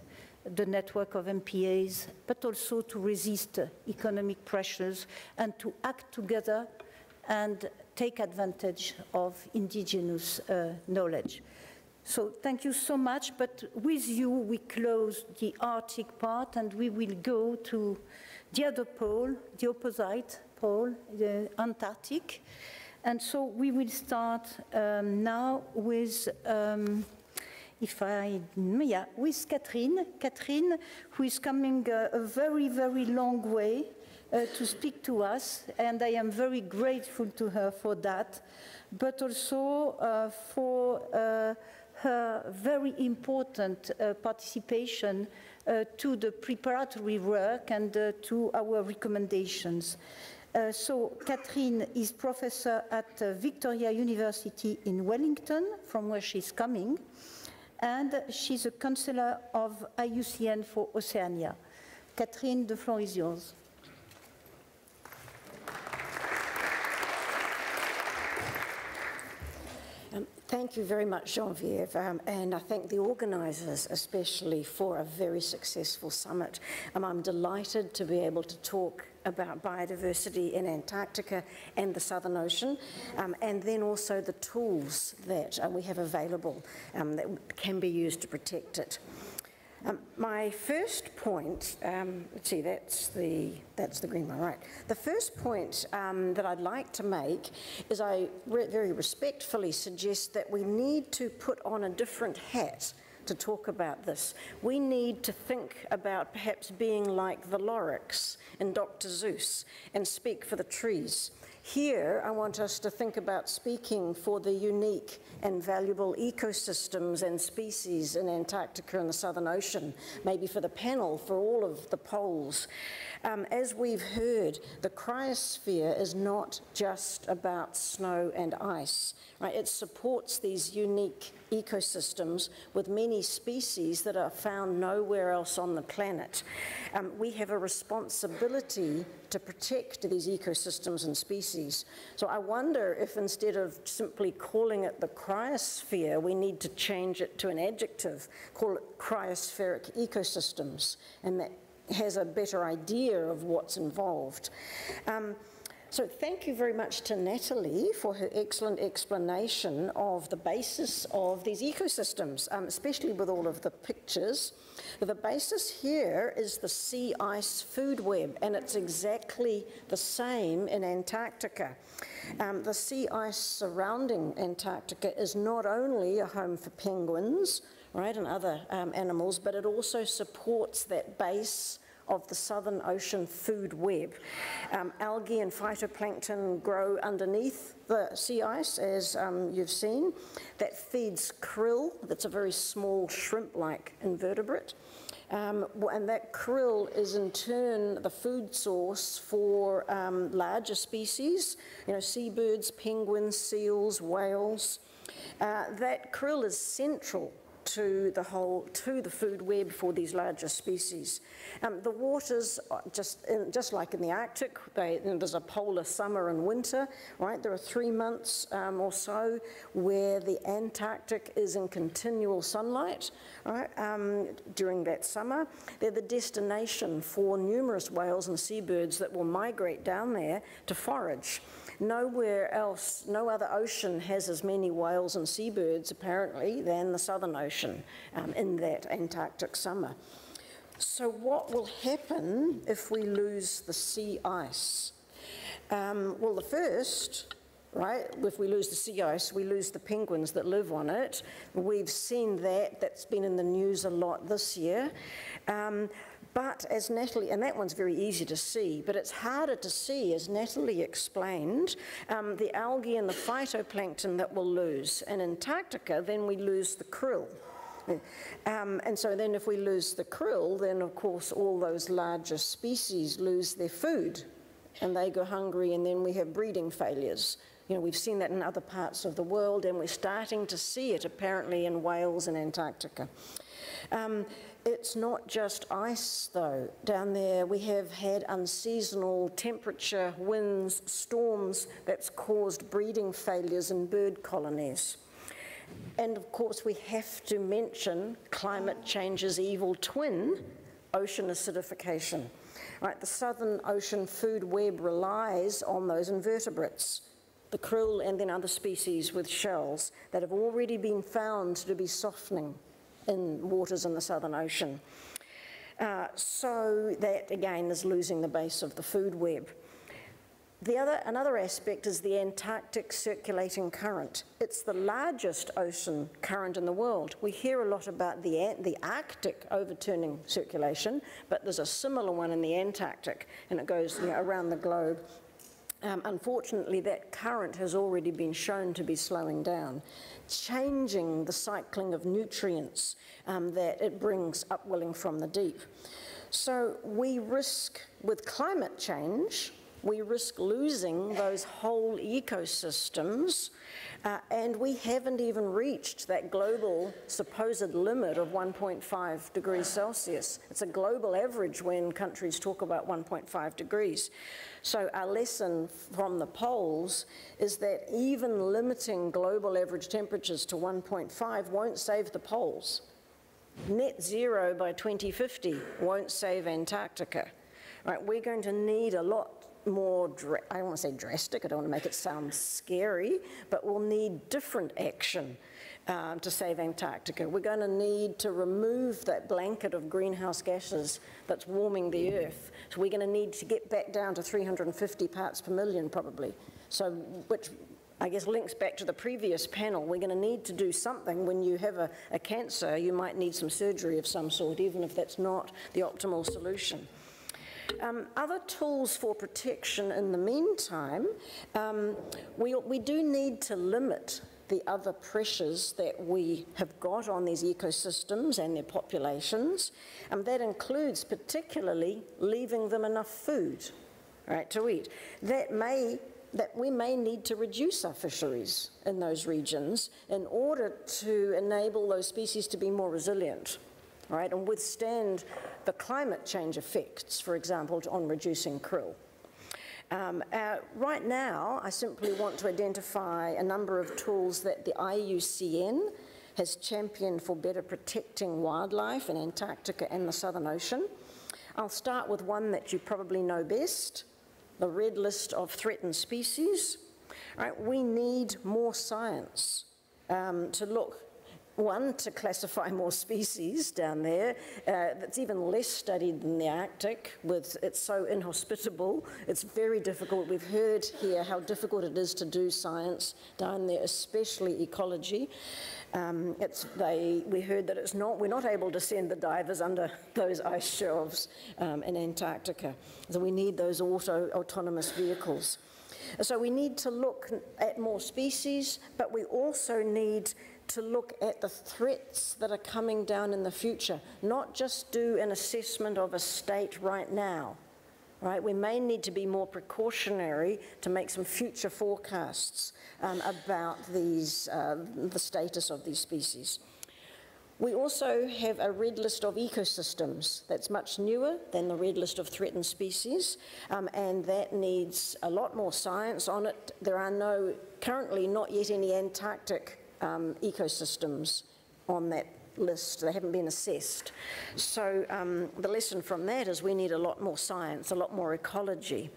the network of MPAs, but also to resist economic pressures and to act together and take advantage of indigenous knowledge. So thank you so much, but with you we close the Arctic part and we will go to the other pole, the opposite pole, the Antarctic. And so we will start now with, with Catherine. Catherine, who is coming a very, very long way to speak to us, and I am very grateful to her for that, but also for her very important participation to the preparatory work and to our recommendations. So Catherine is professor at Victoria University in Wellington, from where she's coming, and she's a counselor of IUCN for Oceania. Catherine, the floor is yours. Thank you very much, Geneviève, and I thank the organisers especially for a very successful summit. I'm delighted to be able to talk about biodiversity in Antarctica and the Southern Ocean, and then also the tools that we have available that can be used to protect it. My first point, let's see, that's the green one, right. The first point that I'd like to make is I very respectfully suggest that we need to put on a different hat to talk about this. We need to think about perhaps being like the Loryx in Dr. Seuss and speak for the trees. Here, I want us to think about speaking for the unique and valuable ecosystems and species in Antarctica and the Southern Ocean, maybe for the panel, for all of the poles. As we've heard, the cryosphere is not just about snow and ice, right? It supports these unique ecosystems with many species that are found nowhere else on the planet. We have a responsibility to protect these ecosystems and species. So I wonder if instead of simply calling it the cryosphere, we need to change it to an adjective, call it cryospheric ecosystems, and that has a better idea of what's involved. So thank you very much to Natalie for her excellent explanation of the basis of these ecosystems, especially with all of the pictures. The basis here is the sea ice food web, and it's exactly the same in Antarctica. The sea ice surrounding Antarctica is not only a home for penguins, right, and other animals, but it also supports that base of the Southern Ocean food web. Algae and phytoplankton grow underneath the sea ice, as you've seen. That feeds krill, that's a very small shrimp-like invertebrate. And that krill is in turn the food source for larger species, you know, seabirds, penguins, seals, whales. That krill is central to the food web for these larger species. The waters, just like in the Arctic, there's a polar summer and winter, right? There are 3 months or so where the Antarctic is in continual sunlight, right? During that summer. They're the destination for numerous whales and seabirds that will migrate down there to forage. Nowhere else, no other ocean has as many whales and seabirds, apparently, than the Southern Ocean in that Antarctic summer. So what will happen if we lose the sea ice? Well, the first, right, if we lose the sea ice, we lose the penguins that live on it. We've seen that. That's been in the news a lot this year. But as Natalie, and that one's very easy to see, but it's harder to see, as Natalie explained, the algae and the phytoplankton that we'll lose. In Antarctica, then we lose the krill. And so then if we lose the krill, then of course all those larger species lose their food and they go hungry, and then we have breeding failures. You know, we've seen that in other parts of the world, and we're starting to see it apparently in Wales and Antarctica. It's not just ice, though. Down there, we have had unseasonal temperature, winds, storms that's caused breeding failures in bird colonies. And of course, we have to mention climate change's evil twin, ocean acidification. Right, the Southern Ocean food web relies on those invertebrates, the krill and then other species with shells that have already been found to be softening in waters in the Southern Ocean. So that, again, is losing the base of the food web. Another aspect is the Antarctic circulating current. It's the largest ocean current in the world. We hear a lot about the Arctic overturning circulation, but there's a similar one in the Antarctic, and it goes, you know, around the globe. Unfortunately, that current has already been shown to be slowing down, changing the cycling of nutrients that it brings upwelling from the deep. So we risk, with climate change, we risk losing those whole ecosystems, and we haven't even reached that global supposed limit of 1.5 degrees Celsius. It's a global average when countries talk about 1.5 degrees. So our lesson from the poles is that even limiting global average temperatures to 1.5 won't save the poles. Net zero by 2050 won't save Antarctica. Right, we're going to need a lot more, I don't want to say drastic, I don't want to make it sound scary, but we'll need different action to save Antarctica. We're going to need to remove that blanket of greenhouse gases that's warming the Earth. So we're going to need to get back down to 350 parts per million probably. So, which I guess links back to the previous panel. We're going to need to do something. When you have a cancer, you might need some surgery of some sort, even if that's not the optimal solution. Other tools for protection in the meantime, we do need to limit the other pressures that we have got on these ecosystems and their populations. That includes particularly leaving them enough food, right, to eat. That we may need to reduce our fisheries in those regions in order to enable those species to be more resilient, right, and withstand the climate change effects, for example, on reducing krill. Right now, I simply want to identify a number of tools that the IUCN has championed for better protecting wildlife in Antarctica and the Southern Ocean. I'll start with one that you probably know best, the Red List of Threatened Species. Right, we need more science to look, one, to classify more species down there. That's even less studied than the Arctic. It's so inhospitable. It's very difficult. We've heard here how difficult it is to do science down there, especially ecology. We heard that we're not able to send the divers under those ice shelves in Antarctica. So we need those autonomous vehicles. So we need to look at more species, but we also need to look at the threats that are coming down in the future, not just do an assessment of a state right now, right? We may need to be more precautionary to make some future forecasts about the status of these species. We also have a red list of ecosystems that's much newer than the red list of threatened species, and that needs a lot more science on it. There are currently not yet any Antarctic ecosystems on that list. They haven't been assessed. So the lesson from that is we need a lot more science, a lot more ecology.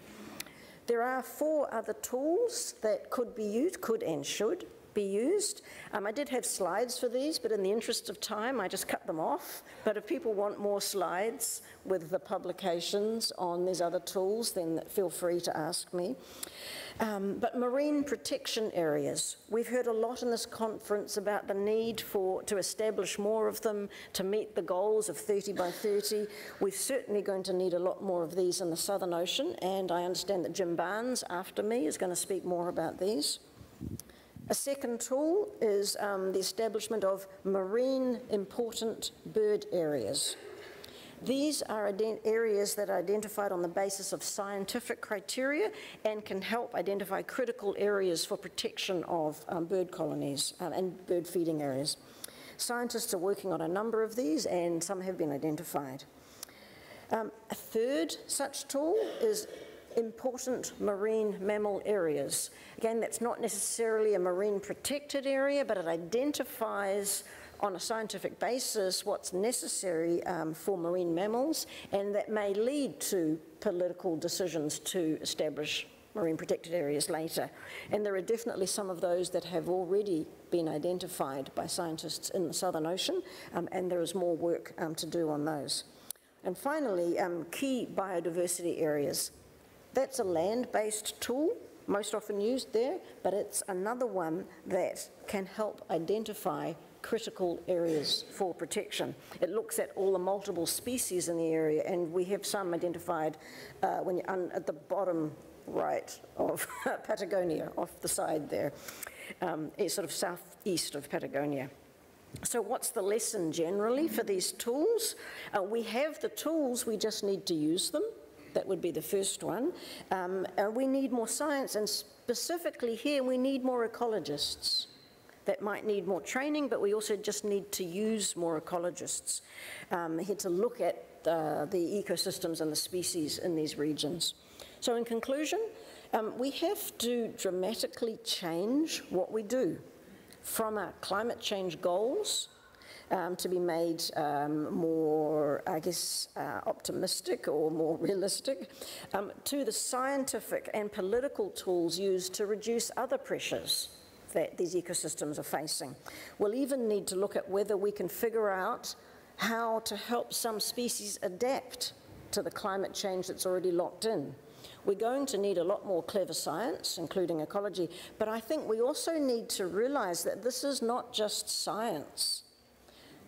There are 4 other tools that could be used, could and should be used. I did have slides for these, but in the interest of time, I just cut them off. But if people want more slides with the publications on these other tools, then feel free to ask me. But marine protection areas. We've heard a lot in this conference about the need to establish more of them to meet the goals of 30 by 30. We're certainly going to need a lot more of these in the Southern Ocean, and I understand that Jim Barnes, after me, is going to speak more about these. A second tool is the establishment of marine important bird areas. These are areas that are identified on the basis of scientific criteria and can help identify critical areas for protection of bird colonies and bird feeding areas. Scientists are working on a number of these, and some have been identified. A third such tool is important marine mammal areas. Again, that's not necessarily a marine protected area, but it identifies on a scientific basis what's necessary for marine mammals, and that may lead to political decisions to establish marine protected areas later. And there are definitely some of those that have already been identified by scientists in the Southern Ocean, and there is more work to do on those. And finally, key biodiversity areas. That's a land-based tool, most often used there, but it's another one that can help identify critical areas for protection. It looks at all the multiple species in the area, and we have some identified when you're at the bottom right of Patagonia, off the side there, it's sort of southeast of Patagonia. So what's the lesson generally for these tools? We have the tools, we just need to use them. That would be the first one. We need more science, and specifically here, we need more ecologists. That might need more training, but we also just need to use more ecologists here to look at the ecosystems and the species in these regions. So in conclusion, we have to dramatically change what we do from our climate change goals to be made more, I guess, optimistic or more realistic, to the scientific and political tools used to reduce other pressures that these ecosystems are facing. We'll even need to look at whether we can figure out how to help some species adapt to the climate change that's already locked in. We're going to need a lot more clever science, including ecology, but I think we also need to realize that this is not just science.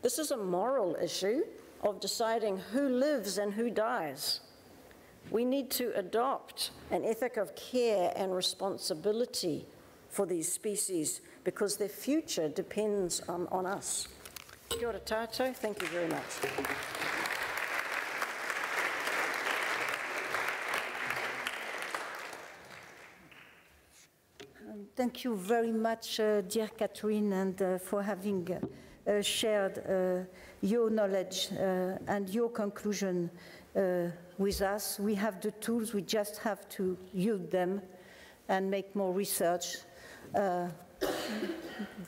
This is a moral issue of deciding who lives and who dies. We need to adopt an ethic of care and responsibility for these species because their future depends on us. Kia ora tātou, thank you very much. Thank you very much, dear Catherine, and for having shared your knowledge and your conclusion with us. We have the tools, we just have to use them and make more research.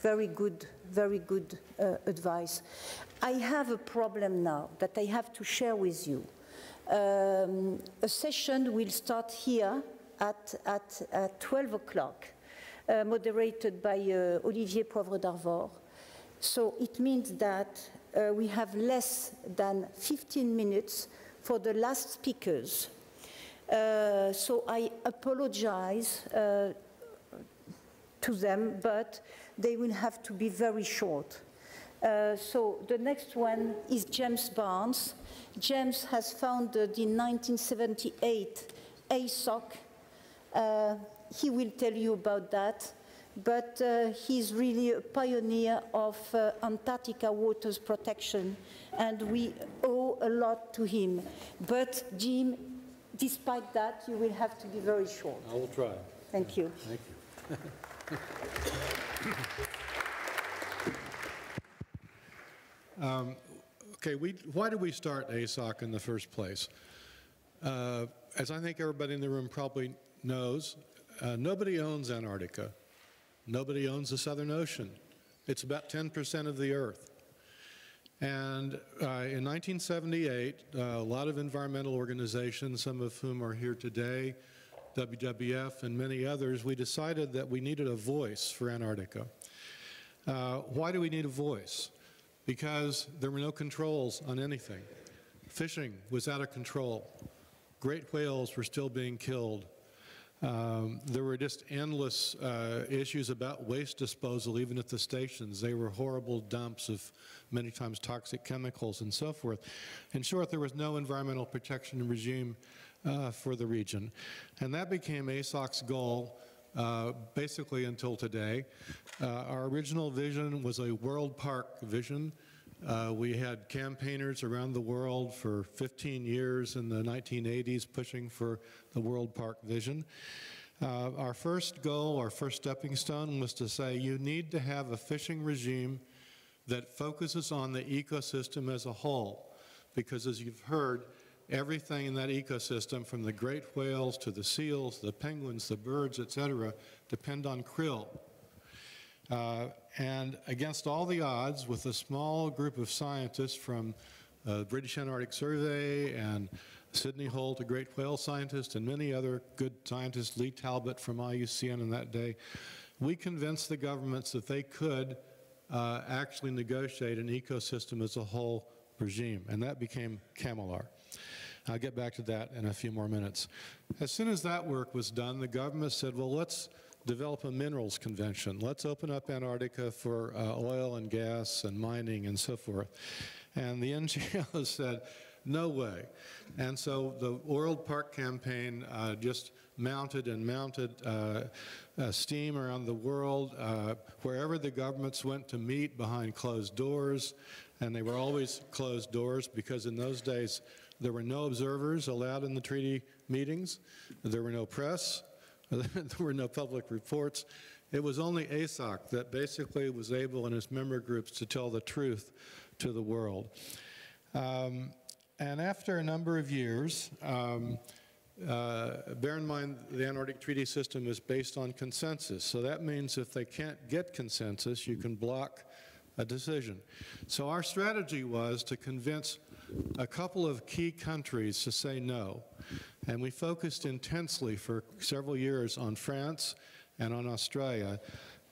Very good advice. I have a problem now that I have to share with you. A session will start here at 12 o'clock, moderated by Olivier Poivre d'Arvor. So it means that we have less than 15 minutes for the last speakers. So I apologize to them, but they will have to be very short. So the next one is James Barnes. James has founded in 1978 ASOC. He will tell you about that, but he's really a pioneer of Antarctica waters protection, and we owe a lot to him. But Jim, despite that, you will have to be very short. I will try. Thank you. Thank you. Okay, why did we start ASOC in the first place? As I think everybody in the room probably knows, nobody owns Antarctica. Nobody owns the Southern Ocean. It's about 10% of the Earth. And in 1978, a lot of environmental organizations, some of whom are here today, WWF and many others, we decided that we needed a voice for Antarctica. Why do we need a voice? Because there were no controls on anything. Fishing was out of control. Great whales were still being killed. There were just endless issues about waste disposal, even at the stations. They were horrible dumps of many times toxic chemicals and so forth. In short, there was no environmental protection regime for the region. And that became ASOC's goal basically until today. Our original vision was a world park vision. We had campaigners around the world for 15 years in the 1980s pushing for the world park vision. Our first goal, our first stepping stone was to say you need to have a fishing regime that focuses on the ecosystem as a whole, because as you've heard, everything in that ecosystem, from the great whales to the seals, the penguins, the birds, etc., depend on krill. And against all the odds, with a small group of scientists from the British Antarctic Survey and Sidney Holt, a great whale scientist, and many other good scientists, Lee Talbot from IUCN in that day, we convinced the governments that they could actually negotiate an ecosystem as a whole regime, and that became CAMELAR. I'll get back to that in a few more minutes. As soon as that work was done, the government said, well, let's develop a minerals convention. Let's open up Antarctica for oil and gas and mining and so forth. And the NGOs said, no way. And so the World Park Campaign just mounted and mounted steam around the world, wherever the governments went to meet behind closed doors, and they were always closed doors because in those days there were no observers allowed in the treaty meetings, there were no press, there were no public reports. It was only ASOC that basically was able in its member groups to tell the truth to the world. And after a number of years, bear in mind the Antarctic Treaty System is based on consensus. So that means if they can't get consensus, you can block a decision. So our strategy was to convince a couple of key countries to say no. And we focused intensely for several years on France and on Australia.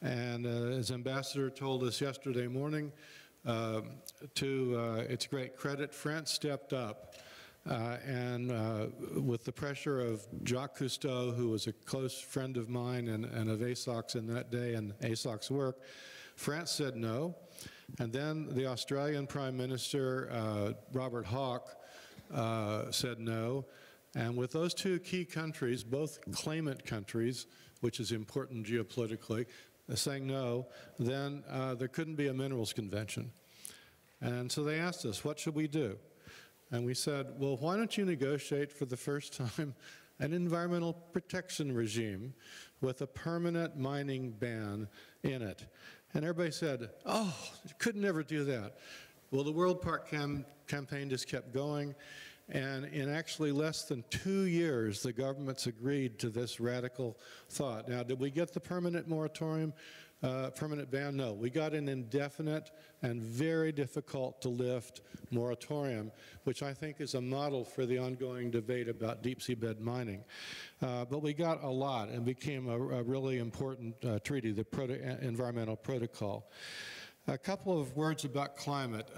And as Ambassador told us yesterday morning, to its great credit, France stepped up. With the pressure of Jacques Cousteau, who was a close friend of mine and of ASOC's in that day and ASOC's work, France said no. And then the Australian Prime Minister, Robert Hawke, said no. And with those two key countries, both claimant countries, which is important geopolitically, saying no, then there couldn't be a minerals convention. And so they asked us, what should we do? And we said, well, why don't you negotiate for the first time an environmental protection regime with a permanent mining ban in it? And everybody said, oh, could never do that. Well, the World Park campaign just kept going. And in actually less than 2 years, the governments agreed to this radical thought. Now, did we get the permanent moratorium, permanent ban? No. We got an indefinite and very difficult to lift moratorium, which I think is a model for the ongoing debate about deep seabed mining. But we got a lot and became a really important treaty, the environmental protocol. A couple of words about climate.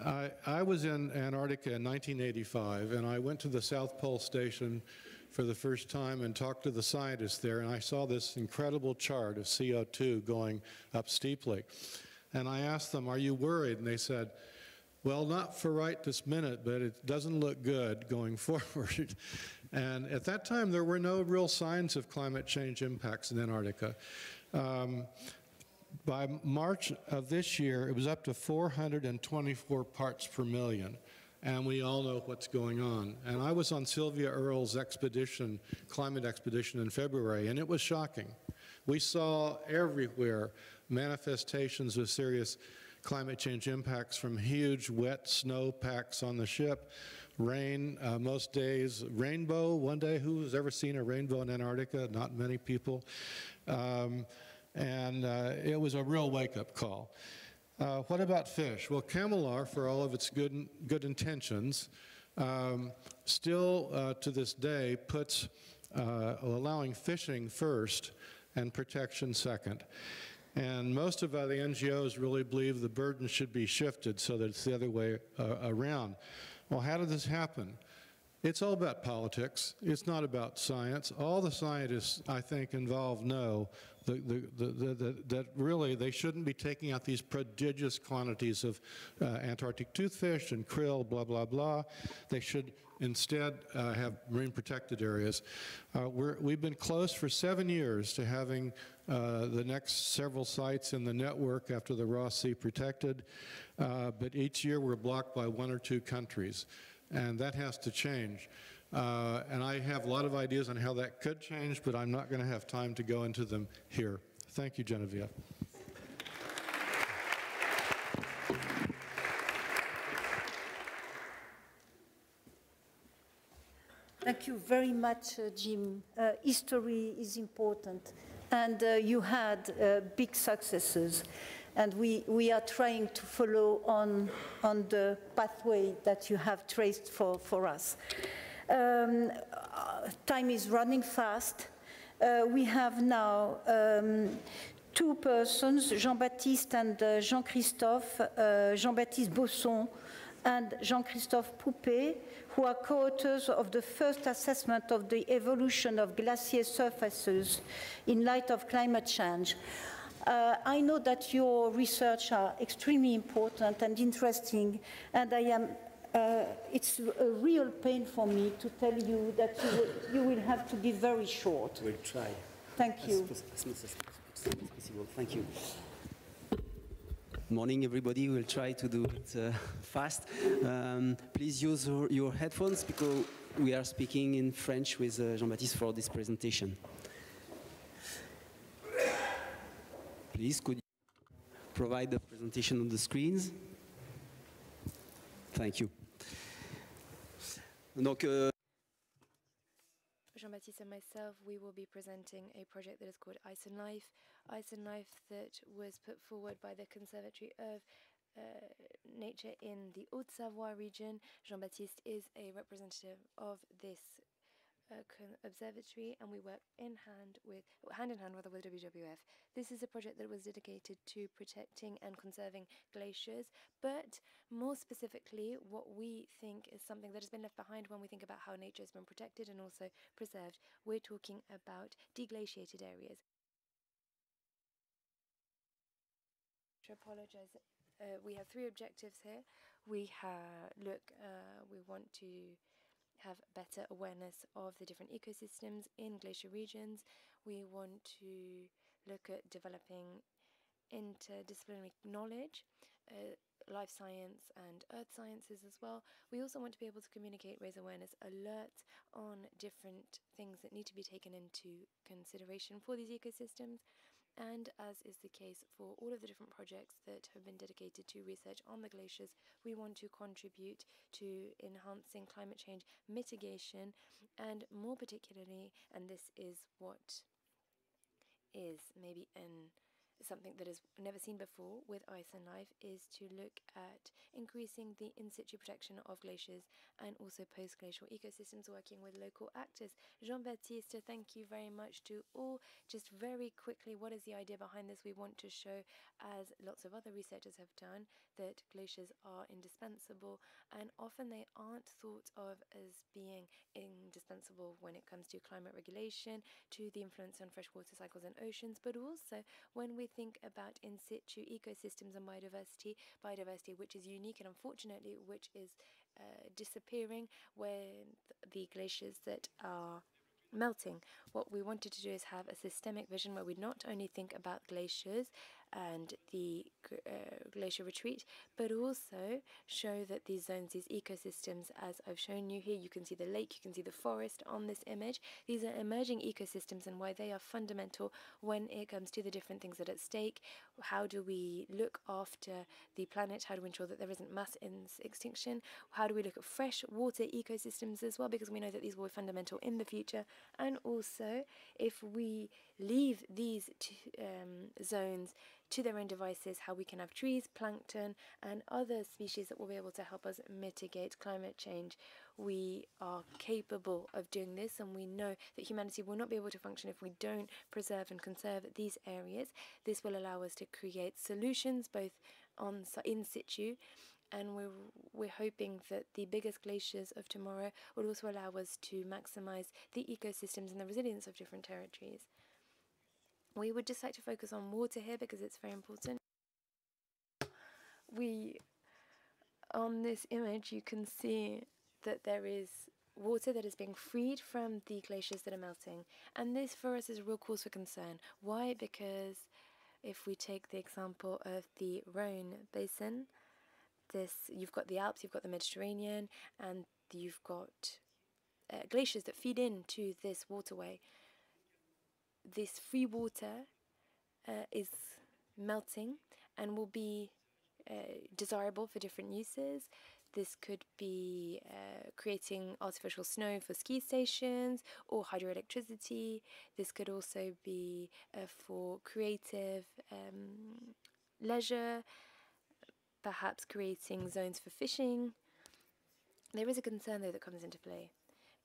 I was in Antarctica in 1985, and I went to the South Pole Station for the first time and talked to the scientists there, and I saw this incredible chart of CO2 going up steeply. And I asked them, are you worried? And they said, well, not for right this minute, but it doesn't look good going forward. And at that time, there were no real signs of climate change impacts in Antarctica. By March of this year, it was up to 424 parts per million, and we all know what's going on. And I was on Sylvia Earle's expedition, climate expedition in February, and it was shocking. We saw everywhere manifestations of serious climate change impacts, from huge wet snow packs on the ship, rain most days, rainbow one day. Who's ever seen a rainbow in Antarctica? Not many people. And it was a real wake-up call. What about fish? Well, Camelar, for all of its good intentions, still to this day puts allowing fishing first and protection second. And most of the NGOs really believe the burden should be shifted so that it's the other way around. Well, how did this happen? It's all about politics. It's not about science. All the scientists, I think, involved know that really they shouldn't be taking out these prodigious quantities of Antarctic toothfish and krill, blah, blah, blah. They should instead have marine protected areas. We've been close for 7 years to having the next several sites in the network after the Ross Sea protected, but each year we're blocked by 1 or 2 countries. And that has to change. And I have a lot of ideas on how that could change, but I'm not going to have time to go into them here. Thank you, Genevieve. Thank you very much, Jim. History is important, and you had big successes. And we are trying to follow on the pathway that you have traced for us. Time is running fast. We have now 2 persons, Jean-Baptiste and Jean-Christophe, Jean-Baptiste Bosson and Jean-Christophe Poupet, who are co-authors of the first assessment of the evolution of glacier surfaces in light of climate change. I know that your research are extremely important and interesting, and it's a real pain for me to tell you that you will have to be very short. We'll try. Thank you. As much as possible. Thank you. Morning, everybody. We'll try to do it fast. Please use your headphones because we are speaking in French with Jean-Baptiste for this presentation. Please, could you provide the presentation on the screens? Thank you. Donc, Jean-Baptiste and myself, we will be presenting a project that is called Ice and Life. Ice and Life that was put forward by the Conservatory of Nature in the Haute-Savoie region. Jean-Baptiste is a representative of this observatory, and we work hand in hand with WWF. This is a project that was dedicated to protecting and conserving glaciers, but more specifically, what we think is something that has been left behind when we think about how nature has been protected and also preserved. We're talking about deglaciated areas. To apologize. We have three objectives here. We want to have better awareness of the different ecosystems in glacier regions. We want to look at developing interdisciplinary knowledge, life science and earth sciences as well. We also want to be able to communicate, raise awareness, alert on different things that need to be taken into consideration for these ecosystems. And as is the case for all of the different projects that have been dedicated to research on the glaciers, we want to contribute to enhancing climate change mitigation, and more particularly, and this is what is maybe something that is never seen before with Ice and Life, is to look at increasing the in-situ protection of glaciers and also post-glacial ecosystems, working with local actors. Jean-Baptiste, thank you very much to all. Just very quickly, what is the idea behind this? We want to show, as lots of other researchers have done, that glaciers are indispensable, and often they aren't thought of as being indispensable when it comes to climate regulation, to the influence on freshwater cycles and oceans, but also when we think about in situ ecosystems and biodiversity which is unique and unfortunately which is disappearing when the glaciers that are melting. What we wanted to do is have a systemic vision where we not only think about glaciers and the glacier retreat, but also show that these zones, these ecosystems, as I've shown you here, you can see the lake, you can see the forest on this image. These are emerging ecosystems and why they are fundamental when it comes to the different things that are at stake. How do we look after the planet? How do we ensure that there isn't mass extinction? How do we look at fresh water ecosystems as well? Because we know that these will be fundamental in the future. And also, if we leave these zones to their own devices, how we can have trees, plankton, and other species that will be able to help us mitigate climate change. We are capable of doing this, and we know that humanity will not be able to function if we don't preserve and conserve these areas. This will allow us to create solutions both in situ, and we're hoping that the biggest glaciers of tomorrow will also allow us to maximize the ecosystems and the resilience of different territories. We would just like to focus on water here because it's very important. On this image, you can see that there is water that is being freed from the glaciers that are melting. And this for us is a real cause for concern. Why? Because if we take the example of the Rhone basin, you've got the Alps, you've got the Mediterranean, and you've got glaciers that feed into this waterway. This free water is melting and will be desirable for different uses. This could be creating artificial snow for ski stations or hydroelectricity. This could also be for creative leisure, perhaps creating zones for fishing. There is a concern, though, that comes into play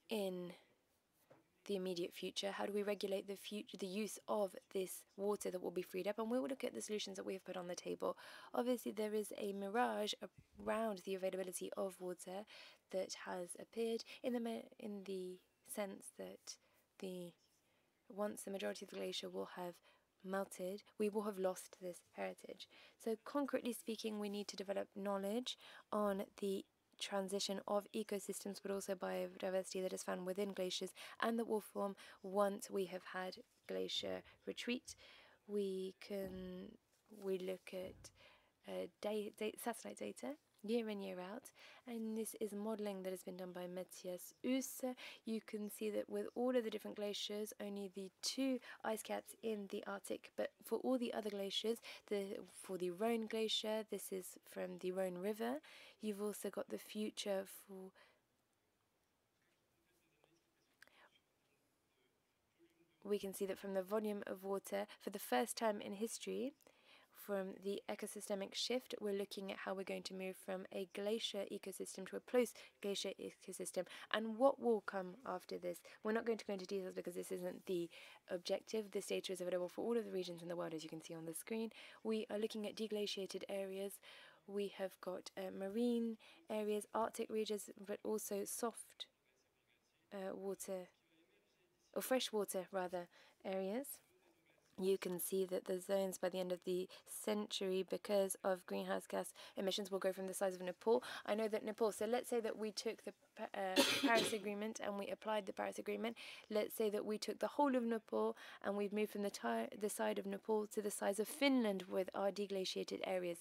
in the immediate future. How do we regulate the use of this water that will be freed up? And we'll look at the solutions that we have put on the table. Obviously, there is a mirage around the availability of water that has appeared in the sense that once the majority of the glacier will have melted, we will have lost this heritage. So concretely speaking, we need to develop knowledge on the transition of ecosystems, but also biodiversity that is found within glaciers and that will form once we have had glacier retreat. We look at satellite data year in, year out, and this is modelling that has been done by Matthias Huss. You can see that with all of the different glaciers, only the 2 ice caps in the Arctic, but for all the other glaciers, for the Rhone glacier, this is from the Rhone River. You've also got the future for we can see that from the volume of water, for the first time in history, from the ecosystemic shift, we're looking at how we're going to move from a glacier ecosystem to a post-glacier ecosystem, and what will come after this. We're not going to go into details because this isn't the objective. This data is available for all of the regions in the world, as you can see on the screen. We are looking at deglaciated areas. We have got marine areas, Arctic regions, but also soft water, or freshwater rather, areas. You can see that the zones by the end of the century, because of greenhouse gas emissions, will go from the size of Nepal. I know that Nepal, so let's say that we took the Paris Agreement and we applied the Paris Agreement. Let's say that we took the whole of Nepal and we've moved from the side of Nepal to the size of Finland with our deglaciated areas.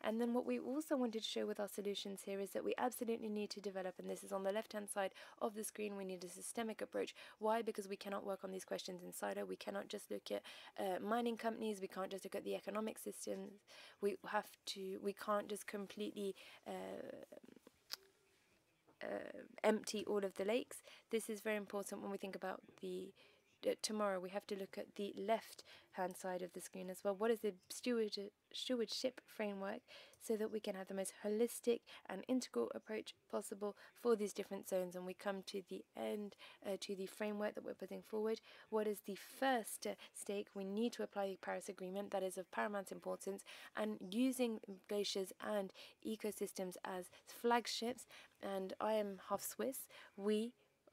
And then what we also wanted to show with our solutions here is that we absolutely need to develop, and this is on the left-hand side of the screen, we need a systemic approach. Why? Because we cannot work on these questions in silo. We cannot just look at mining companies. We can't just look at the economic systems. We can't just completely empty all of the lakes. This is very important when we think about the tomorrow. We have to look at the left-hand side of the screen as well. What is the stewardship framework, so that we can have the most holistic and integral approach possible for these different zones? And we come to the end, to the framework that we're putting forward. What is the first stake? We need to apply the Paris Agreement. That is of paramount importance, and using glaciers and ecosystems as flagships. And I am half Swiss.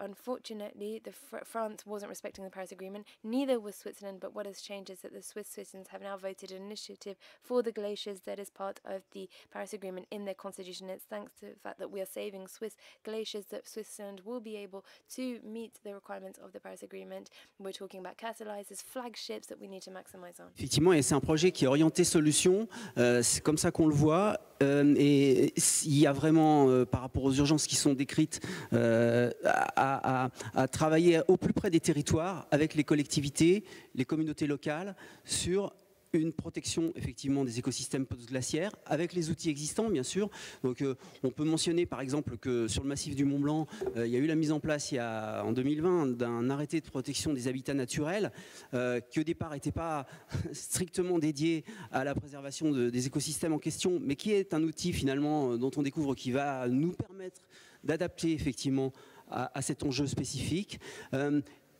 Unfortunately, France wasn't respecting the Paris Agreement, neither was Switzerland, but what has changed is that the Swiss citizens have now voted an initiative for the glaciers that is part of the Paris Agreement in their constitution. It's thanks to the fact that we are saving Swiss glaciers that Switzerland will be able to meet the requirements of the Paris Agreement. We're talking about catalyzers, flagships that we need to maximize on. Effectivement, et c'est un projet qui est orienté solution, c'est comme ça qu'on le voit, et il y a vraiment, par rapport aux urgences qui sont décrites, à travailler au plus près des territoires avec les collectivités, les communautés locales sur une protection effectivement des écosystèmes post-glaciaires avec les outils existants bien sûr. Donc on peut mentionner par exemple que sur le massif du Mont Blanc, il y a eu la mise en place en 2020 d'un arrêté de protection des habitats naturels qui au départ n'était pas strictement dédié à la préservation des écosystèmes en question, mais qui est un outil finalement dont on découvre qui va nous permettre d'adapter effectivement à cet enjeu spécifique.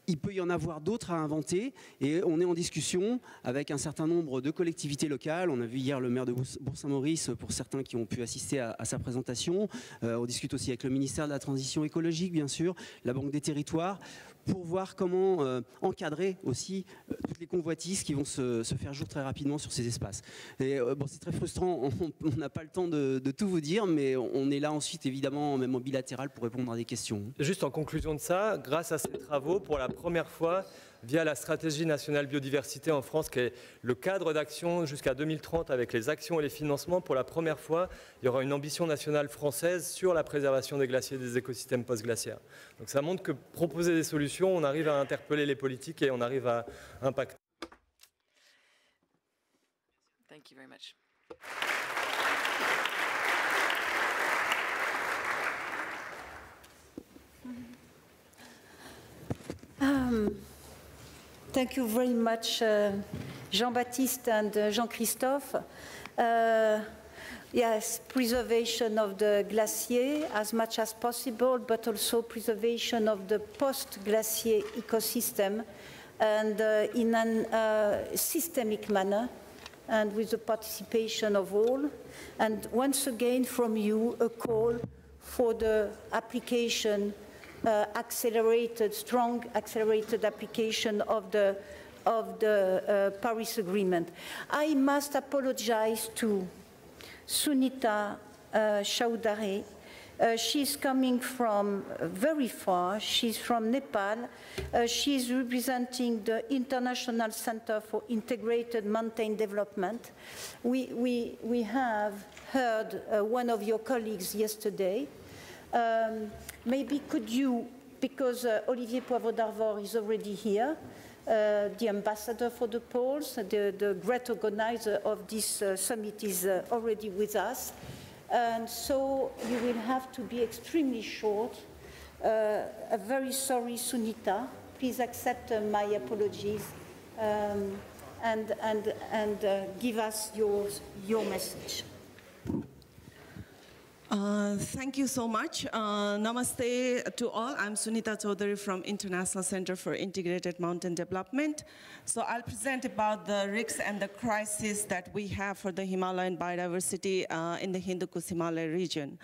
Il peut y en avoir d'autres à inventer et on est en discussion avec un certain nombre de collectivités locales. On a vu hier le maire de Bourg-Saint-Maurice pour certains qui ont pu assister à sa présentation. On discute aussi avec le ministère de la Transition écologique, bien sûr, la Banque des Territoires, pour voir comment encadrer aussi toutes les convoitises qui vont se faire jour très rapidement sur ces espaces. Et bon, c'est très frustrant, on n'a pas le temps de tout vous dire, mais on est là ensuite évidemment, même en bilatéral, pour répondre à des questions. Juste en conclusion de ça, grâce à ces travaux, pour la première fois, via la stratégie nationale biodiversité en France, qui est le cadre d'action jusqu'à 2030 avec les actions et les financements, pour la première fois, il y aura une ambition nationale française sur la préservation des glaciers et des écosystèmes post-glaciaires. Donc ça montre que proposer des solutions, on arrive à interpeller les politiques et on arrive à impacter. Thank you very much. Thank you very much, Jean-Baptiste and Jean-Christophe. Yes, preservation of the glacier as much as possible, but also preservation of the post-glacier ecosystem, and in a systemic manner, and with the participation of all. And once again, from you, a call for the application, strong accelerated application of the Paris Agreement. I must apologize to Sunita Chaudhary. She's coming from very far. She's from Nepal. She's representing the International Center for Integrated Mountain Development. We have heard one of your colleagues yesterday. Maybe could you, because Olivier Poivre d'Arvor is already here, the ambassador for the poles, the great organizer of this summit is already with us. And so you will have to be extremely short. Very sorry, Sunita. please accept my apologies and give us your message. Thank you so much. Namaste to all. I'm Sunita Chaudhary from International Center for Integrated Mountain Development. So I'll present about the risks and the crisis that we have for the Himalayan biodiversity in the Hindu Kush Himalaya region.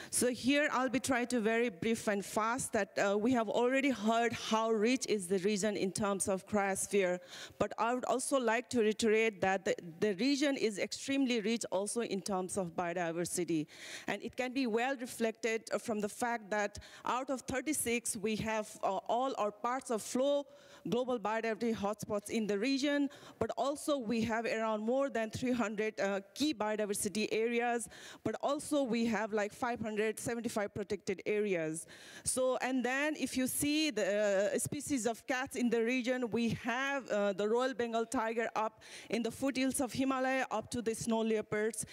So here I'll be trying to very brief and fast that we have already heard how rich is the region in terms of cryosphere, but I would also like to reiterate that the region is extremely rich also in terms of biodiversity. And it can be well reflected from the fact that out of 36, we have all our parts of flow global biodiversity hotspots in the region, but also we have around more than 300 key biodiversity areas, but also we have like 575 protected areas. So, and then if you see the species of cats in the region, we have the Royal Bengal tiger up in the foothills of Himalaya up to the snow leopards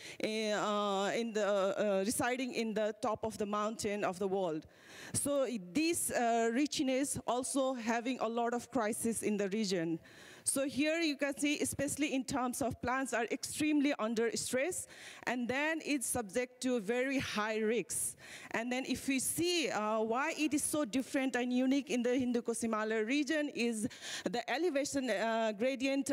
residing in the top of the mountain of the world. So this richness also having a lot of crisis in the region. So here you can see, especially in terms of plants are extremely under stress, and then it's subject to very high risks. And then if we see why it is so different and unique in the Hindu Kush Himalaya region is the elevation gradient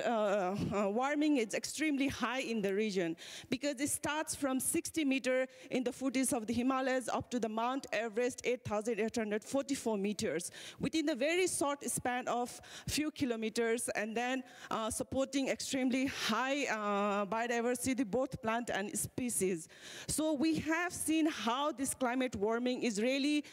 warming is extremely high in the region, because it starts from 60 meters in the foothills of the Himalayas up to the Mount Everest, 8,844 meters, within a very short span of few kilometers, and then supporting extremely high biodiversity, both plant and species. So we have seen how this climate warming is really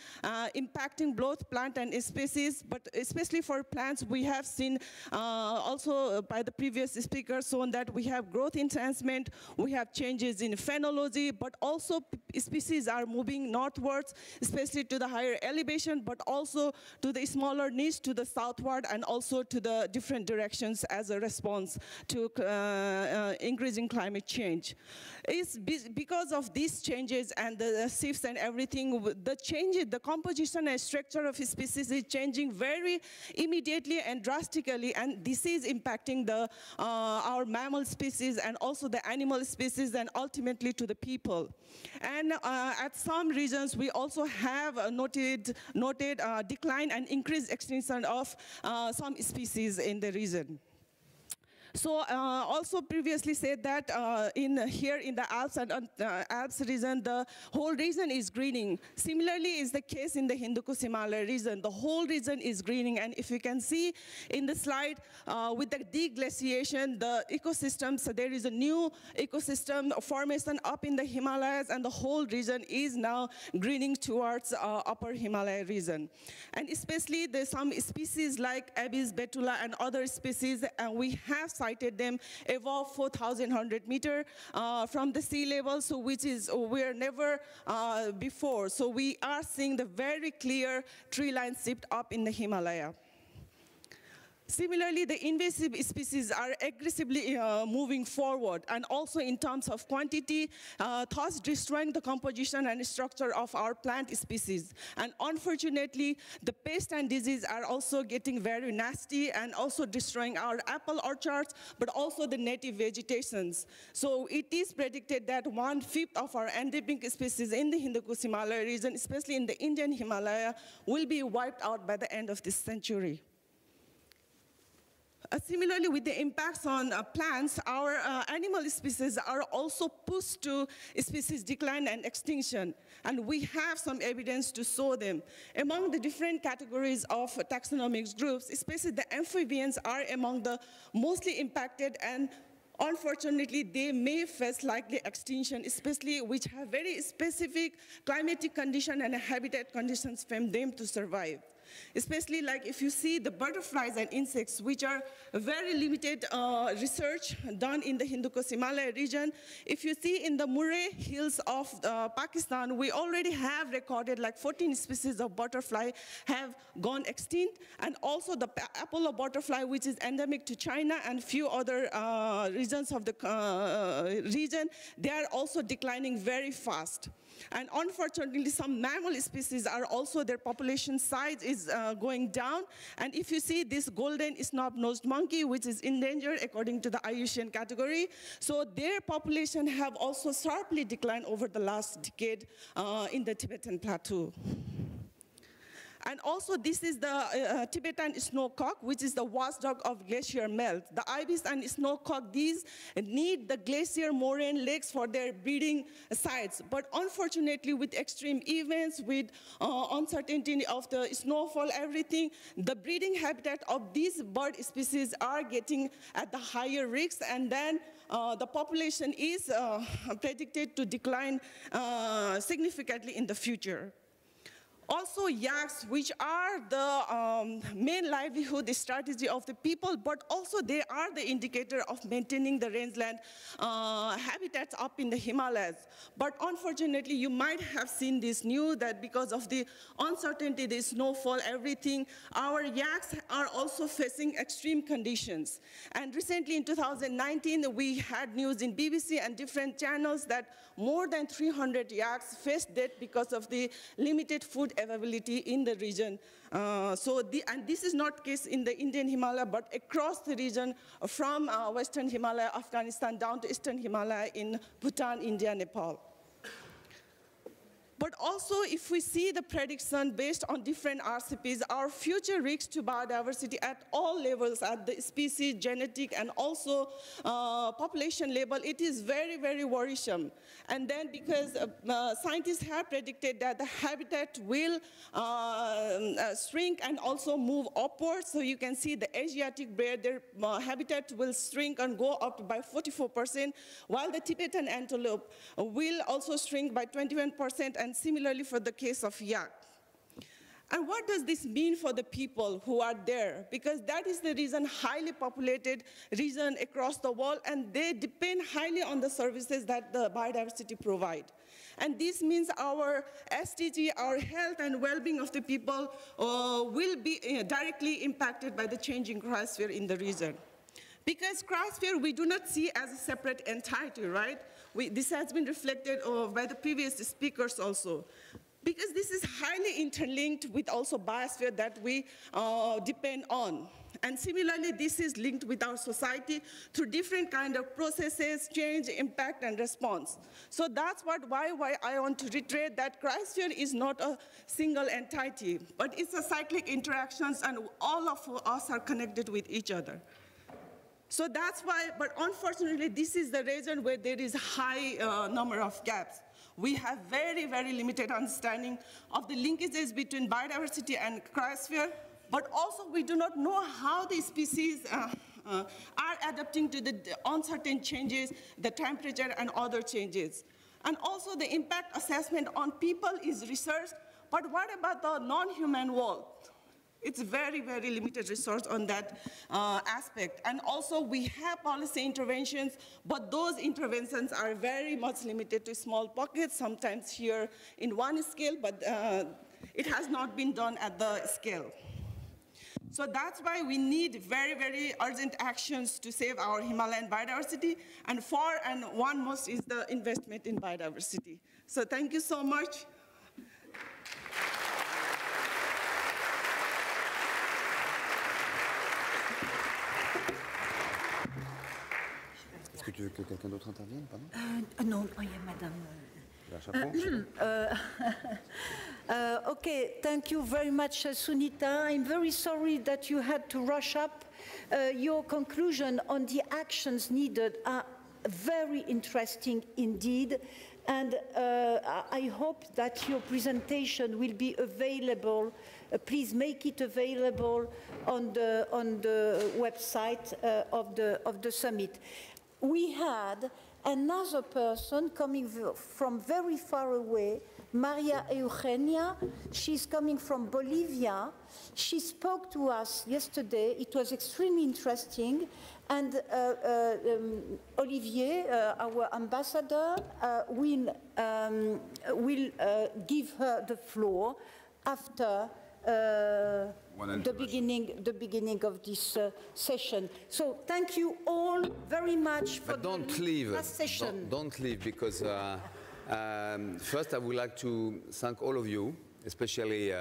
impacting both plant and species, but especially for plants, we have seen also by the previous speaker shown that we have growth enhancement, we have changes in phenology, but also species are moving northwards, especially to the higher elevation, but also to the smaller niche to the southward and also to the different directions as a response to increasing climate change. It's because of these changes and the shifts and everything, the composition and structure of species is changing very immediately and drastically, and this is impacting our mammal species and also the animal species and ultimately to the people. And at some regions, we also have noted decline and increased extinction of some species in the region. So also previously said that here in the Alps and Alps region, the whole region is greening. Similarly is the case in the Hindu Kush Himalaya region. The whole region is greening, and if you can see in the slide, with the deglaciation, the ecosystems, so there is a new ecosystem formation up in the Himalayas, and the whole region is now greening towards upper Himalaya region. And especially there's some species like Abies, Betula, and other species, and we have cited them above 4,100 meters from the sea level, so which is where never before. So we are seeing the very clear tree line shift up in the Himalaya. Similarly, the invasive species are aggressively moving forward, and also in terms of quantity, thus destroying the composition and structure of our plant species. And unfortunately, the pest and disease are also getting very nasty and also destroying our apple orchards, but also the native vegetations. So it is predicted that 1/5 of our endemic species in the Hindu Kush Himalaya region, especially in the Indian Himalaya, will be wiped out by the end of this century. Similarly, with the impacts on plants, our animal species are also pushed to species decline and extinction, and we have some evidence to show them. Among the different categories of taxonomic groups, especially the amphibians are among the mostly impacted, and unfortunately, they may face likely extinction, especially which have very specific climatic condition and habitat conditions for them to survive. Especially like if you see the butterflies and insects, which are very limited research done in the Hindu Kush Himalaya region. If you see in the Murray Hills of Pakistan, we already have recorded like 14 species of butterfly have gone extinct, and also the Apollo butterfly, which is endemic to China and few other regions of the region, they are also declining very fast. And unfortunately, some mammal species are also, their population size is going down. And if you see this golden snub-nosed monkey, which is endangered according to the IUCN category, so their population have also sharply declined over the last decade in the Tibetan Plateau. And also, this is the Tibetan snowcock, which is the watchdog of glacier melt. The ibis and snowcock, these need the glacier moraine lakes for their breeding sites. But unfortunately, with extreme events, with uncertainty of the snowfall, everything, the breeding habitat of these bird species are getting at the higher risks, and then the population is predicted to decline significantly in the future. Also, yaks, which are the main livelihood strategy of the people, but also they are the indicator of maintaining the rangeland habitats up in the Himalayas. But unfortunately, you might have seen this news that because of the uncertainty, the snowfall, everything, our yaks are also facing extreme conditions. And recently in 2019, we had news in BBC and different channels that more than 300 yaks faced death because of the limited food availability in the region. And this is not the case in the Indian Himalaya, but across the region from Western Himalaya, Afghanistan, down to Eastern Himalaya in Bhutan, India, Nepal. But also, if we see the prediction based on different RCPs, our future risks to biodiversity at all levels, at the species, genetic, and also population level, it is very, very worrisome. And then because scientists have predicted that the habitat will shrink and also move upwards. So you can see the Asiatic bear, their habitat will shrink and go up by 44%, while the Tibetan antelope will also shrink by 21%, and similarly for the case of yak. And what does this mean for the people who are there? Because that is the reason, highly populated region across the world, and they depend highly on the services that the biodiversity provide. And this means our SDG, our health and well-being of the people will be directly impacted by the changing cryosphere in the region. Because cryosphere we do not see as a separate entity, right? This has been reflected by the previous speakers also. Because this is highly interlinked with also biosphere that we depend on. And similarly, this is linked with our society through different kind of processes, change, impact, and response. So that's why I want to reiterate that cryosphere is not a single entity, but it's a cyclic interactions, and all of us are connected with each other. So that's why, but unfortunately, this is the region where there is a high number of gaps. We have very, very limited understanding of the linkages between biodiversity and cryosphere, but also we do not know how the species are adapting to the uncertain changes, the temperature and other changes. And also the impact assessment on people is researched, but what about the non-human world? It's very, very limited resource on that aspect. And also we have policy interventions, but those interventions are very much limited to small pockets, sometimes here in one scale, but it has not been done at the scale. So that's why we need very, very urgent actions to save our Himalayan biodiversity, and one most is the investment in biodiversity. So thank you so much. Est-ce que tu veux que quelqu'un d'autre intervienne, pardon? Non, il y a Madame. Okay, thank you very much, Sunita. I'm very sorry that you had to rush up. Your conclusion on the actions needed are very interesting indeed, and I hope that your presentation will be available. Please make it available on the website of the summit. We had another person coming from very far away, Maria Eugenia. She's coming from Bolivia. She spoke to us yesterday. It was extremely interesting. And Olivier, our ambassador, will give her the floor after the beginning of this session. So thank you all very much for the last session. Don't leave, because First, I would like to thank all of you, especially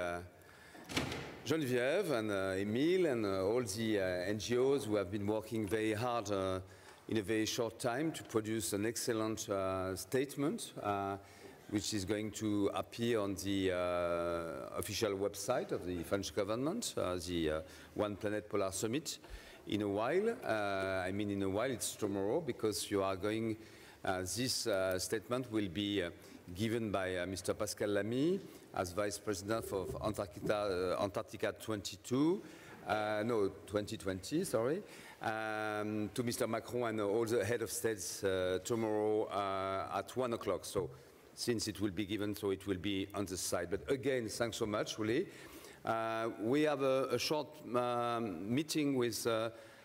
Geneviève and Emile and all the NGOs who have been working very hard in a very short time to produce an excellent statement, which is going to appear on the official website of the French government, the One Planet Polar Summit, in a while. I mean in a while, it's tomorrow, because you are going, this statement will be given by Mr. Pascal Lamy as Vice President of Antarctica 2020, sorry, to Mr. Macron and all the head of states tomorrow at 1 o'clock. So since it will be given, so it will be on the side. But again, thanks so much, really. We have a short meeting with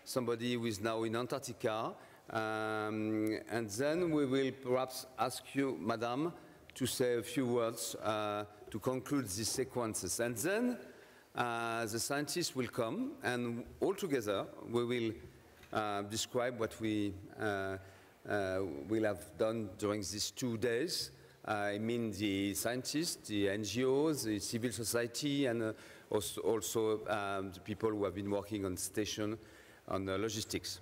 somebody who is now in Antarctica, and then we will perhaps ask you, Madame, to say a few words to conclude these sequences. And then the scientists will come, and all together we will describe what we will have done during these 2 days. I mean the scientists, the NGOs, the civil society, and also the people who have been working on station, on logistics.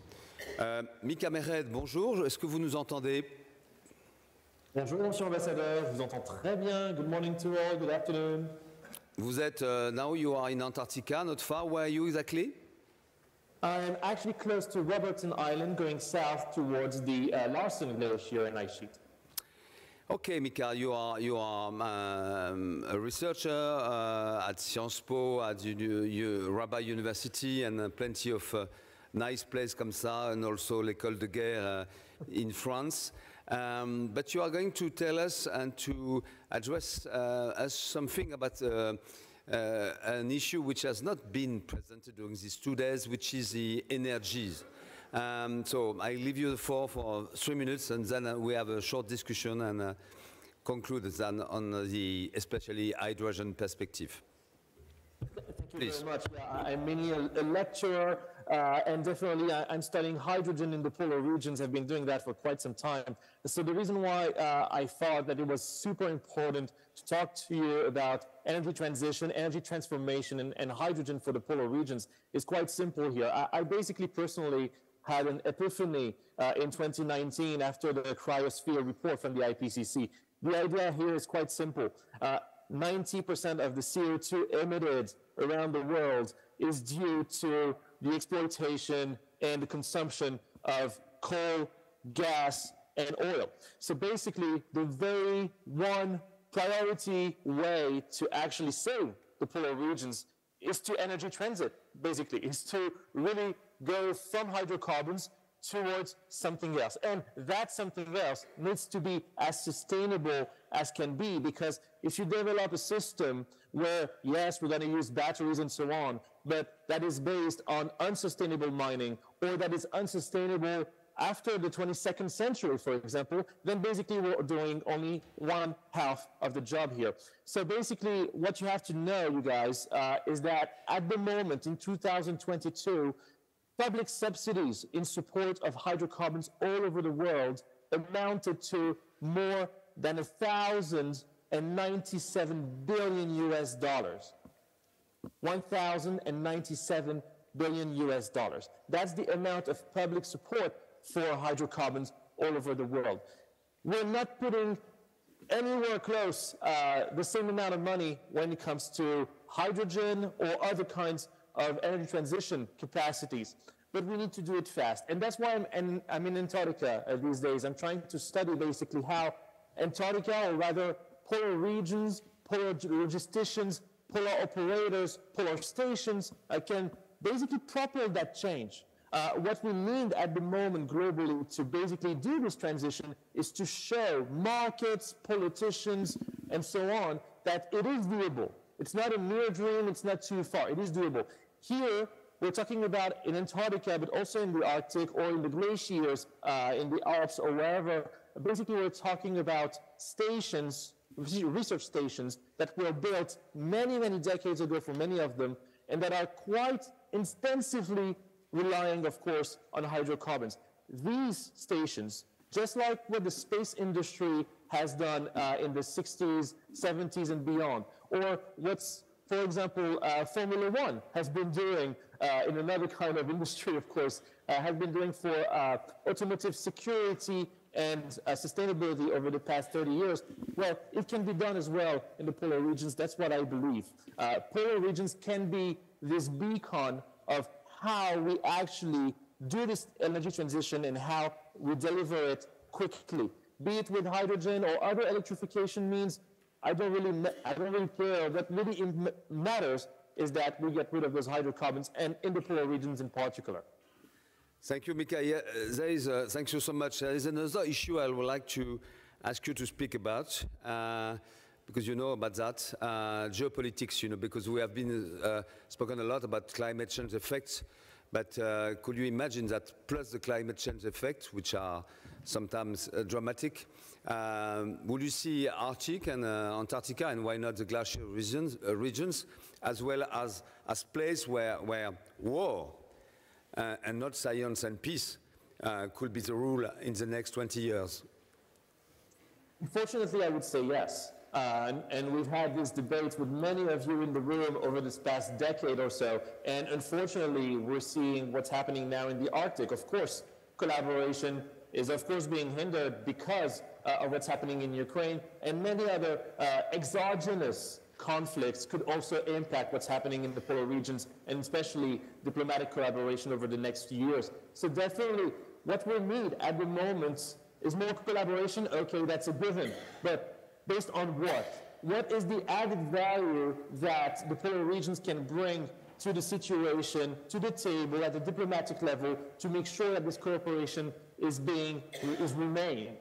Mika Mered, bonjour, est-ce que vous nous entendez? Bonjour, monsieur l'ambassadeur, je vous entends très bien. Good morning to all, good afternoon. Vous êtes, now you are in Antarctica, not far. Where are you exactly? I'm actually close to Robertson Island, going south towards the Larsen Glacier and ice sheet. Okay, Mika, you are a researcher at Sciences Po, at Rabat University, and plenty of nice places comme ça, and also l'École de Guerre in France. But you are going to tell us and to address us something about an issue which has not been presented during these 2 days, which is the energies. So I leave you the floor for 3 minutes, and then we have a short discussion and conclude then on the especially hydrogen perspective. Thank you very much. Yeah, I'm mainly a lecturer, and definitely I'm studying hydrogen in the polar regions. I've been doing that for quite some time. So the reason why I thought that it was super important to talk to you about energy transition, energy transformation, and hydrogen for the polar regions is quite simple here. I basically personally had an epiphany in 2019 after the cryosphere report from the IPCC. The idea here is quite simple. 90% of the CO2 emitted around the world is due to the exploitation and the consumption of coal, gas, and oil. So basically, the very one priority way to actually save the polar regions is to energy transit, basically, is to really go from hydrocarbons towards something else. And that something else needs to be as sustainable as can be, because if you develop a system where, yes, we're going to use batteries and so on, but that is based on unsustainable mining, or that is unsustainable after the 22nd century, for example, then basically we're doing only one half of the job here. So basically what you have to know, you guys, is that at the moment in 2022, public subsidies in support of hydrocarbons all over the world amounted to more than $1,097 billion US. 1,097 billion US dollars. That's the amount of public support for hydrocarbons all over the world. We're not putting anywhere close the same amount of money when it comes to hydrogen or other kinds of energy transition capacities, but we need to do it fast. And that's why I'm in Antarctica these days. I'm trying to study basically how Antarctica, or rather polar regions, polar logisticians, polar operators, polar stations can basically propel that change. What we need at the moment globally to basically do this transition is to show markets, politicians, and so on that it is doable. It's not a mere dream, it's not too far, it is doable. Here, we're talking about in Antarctica, but also in the Arctic or in the glaciers, in the Alps or wherever. Basically, we're talking about stations, research stations that were built many, many decades ago for many of them, and that are quite intensively relying, of course, on hydrocarbons. These stations just like what the space industry has done in the 60s, 70s, and beyond, or what's, for example, Formula One has been doing in another kind of industry, of course, has been doing for automotive security and sustainability over the past 30 years. Well, it can be done as well in the polar regions. That's what I believe. Polar regions can be this beacon of how we actually do this energy transition and how we deliver it quickly. Be it with hydrogen or other electrification means, I don't really care. What really matters is that we get rid of those hydrocarbons, and in the polar regions in particular. Thank you, Mika. Yeah, thank you so much. There is another issue I would like to ask you to speak about, because you know about that, geopolitics, you know, because we have been spoken a lot about climate change effects, but could you imagine that plus the climate change effects, which are sometimes dramatic, will you see Arctic and Antarctica, and why not the glacier regions, as well as places where war and not science and peace could be the rule in the next 20 years? Unfortunately, I would say yes. And we've had this debate with many of you in the room over this past decade or so. And unfortunately, we're seeing what's happening now in the Arctic. Of course, collaboration is of course being hindered because of what's happening in Ukraine, and many other exogenous conflicts could also impact what's happening in the polar regions, and especially diplomatic collaboration over the next few years. So definitely what we need at the moment is more collaboration. Okay, that's a given, but based on what? What is the added value that the polar regions can bring to the situation, to the table at the diplomatic level, to make sure that this cooperation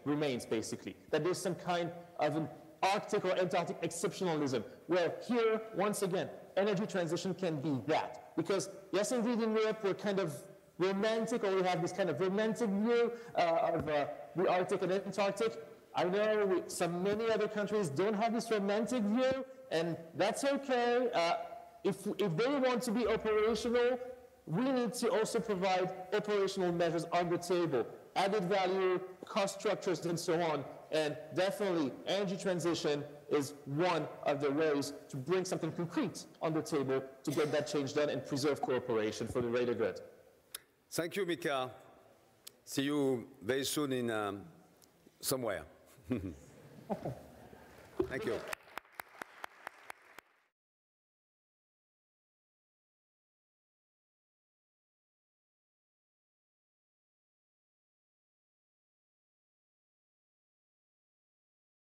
remains basically, that there's some kind of an Arctic or Antarctic exceptionalism. Well, here, once again, energy transition can be that. Because, yes, indeed, in Europe, we're kind of romantic, or we have this kind of romantic view of the Arctic and Antarctic. I know many other countries don't have this romantic view, and that's okay. If they want to be operational, we need to also provide operational measures on the table, added value, cost structures, and so on. And definitely, energy transition is one of the ways to bring something concrete on the table to get that change done and preserve cooperation for the greater good. Thank you, Mika. See you very soon in somewhere. Thank you.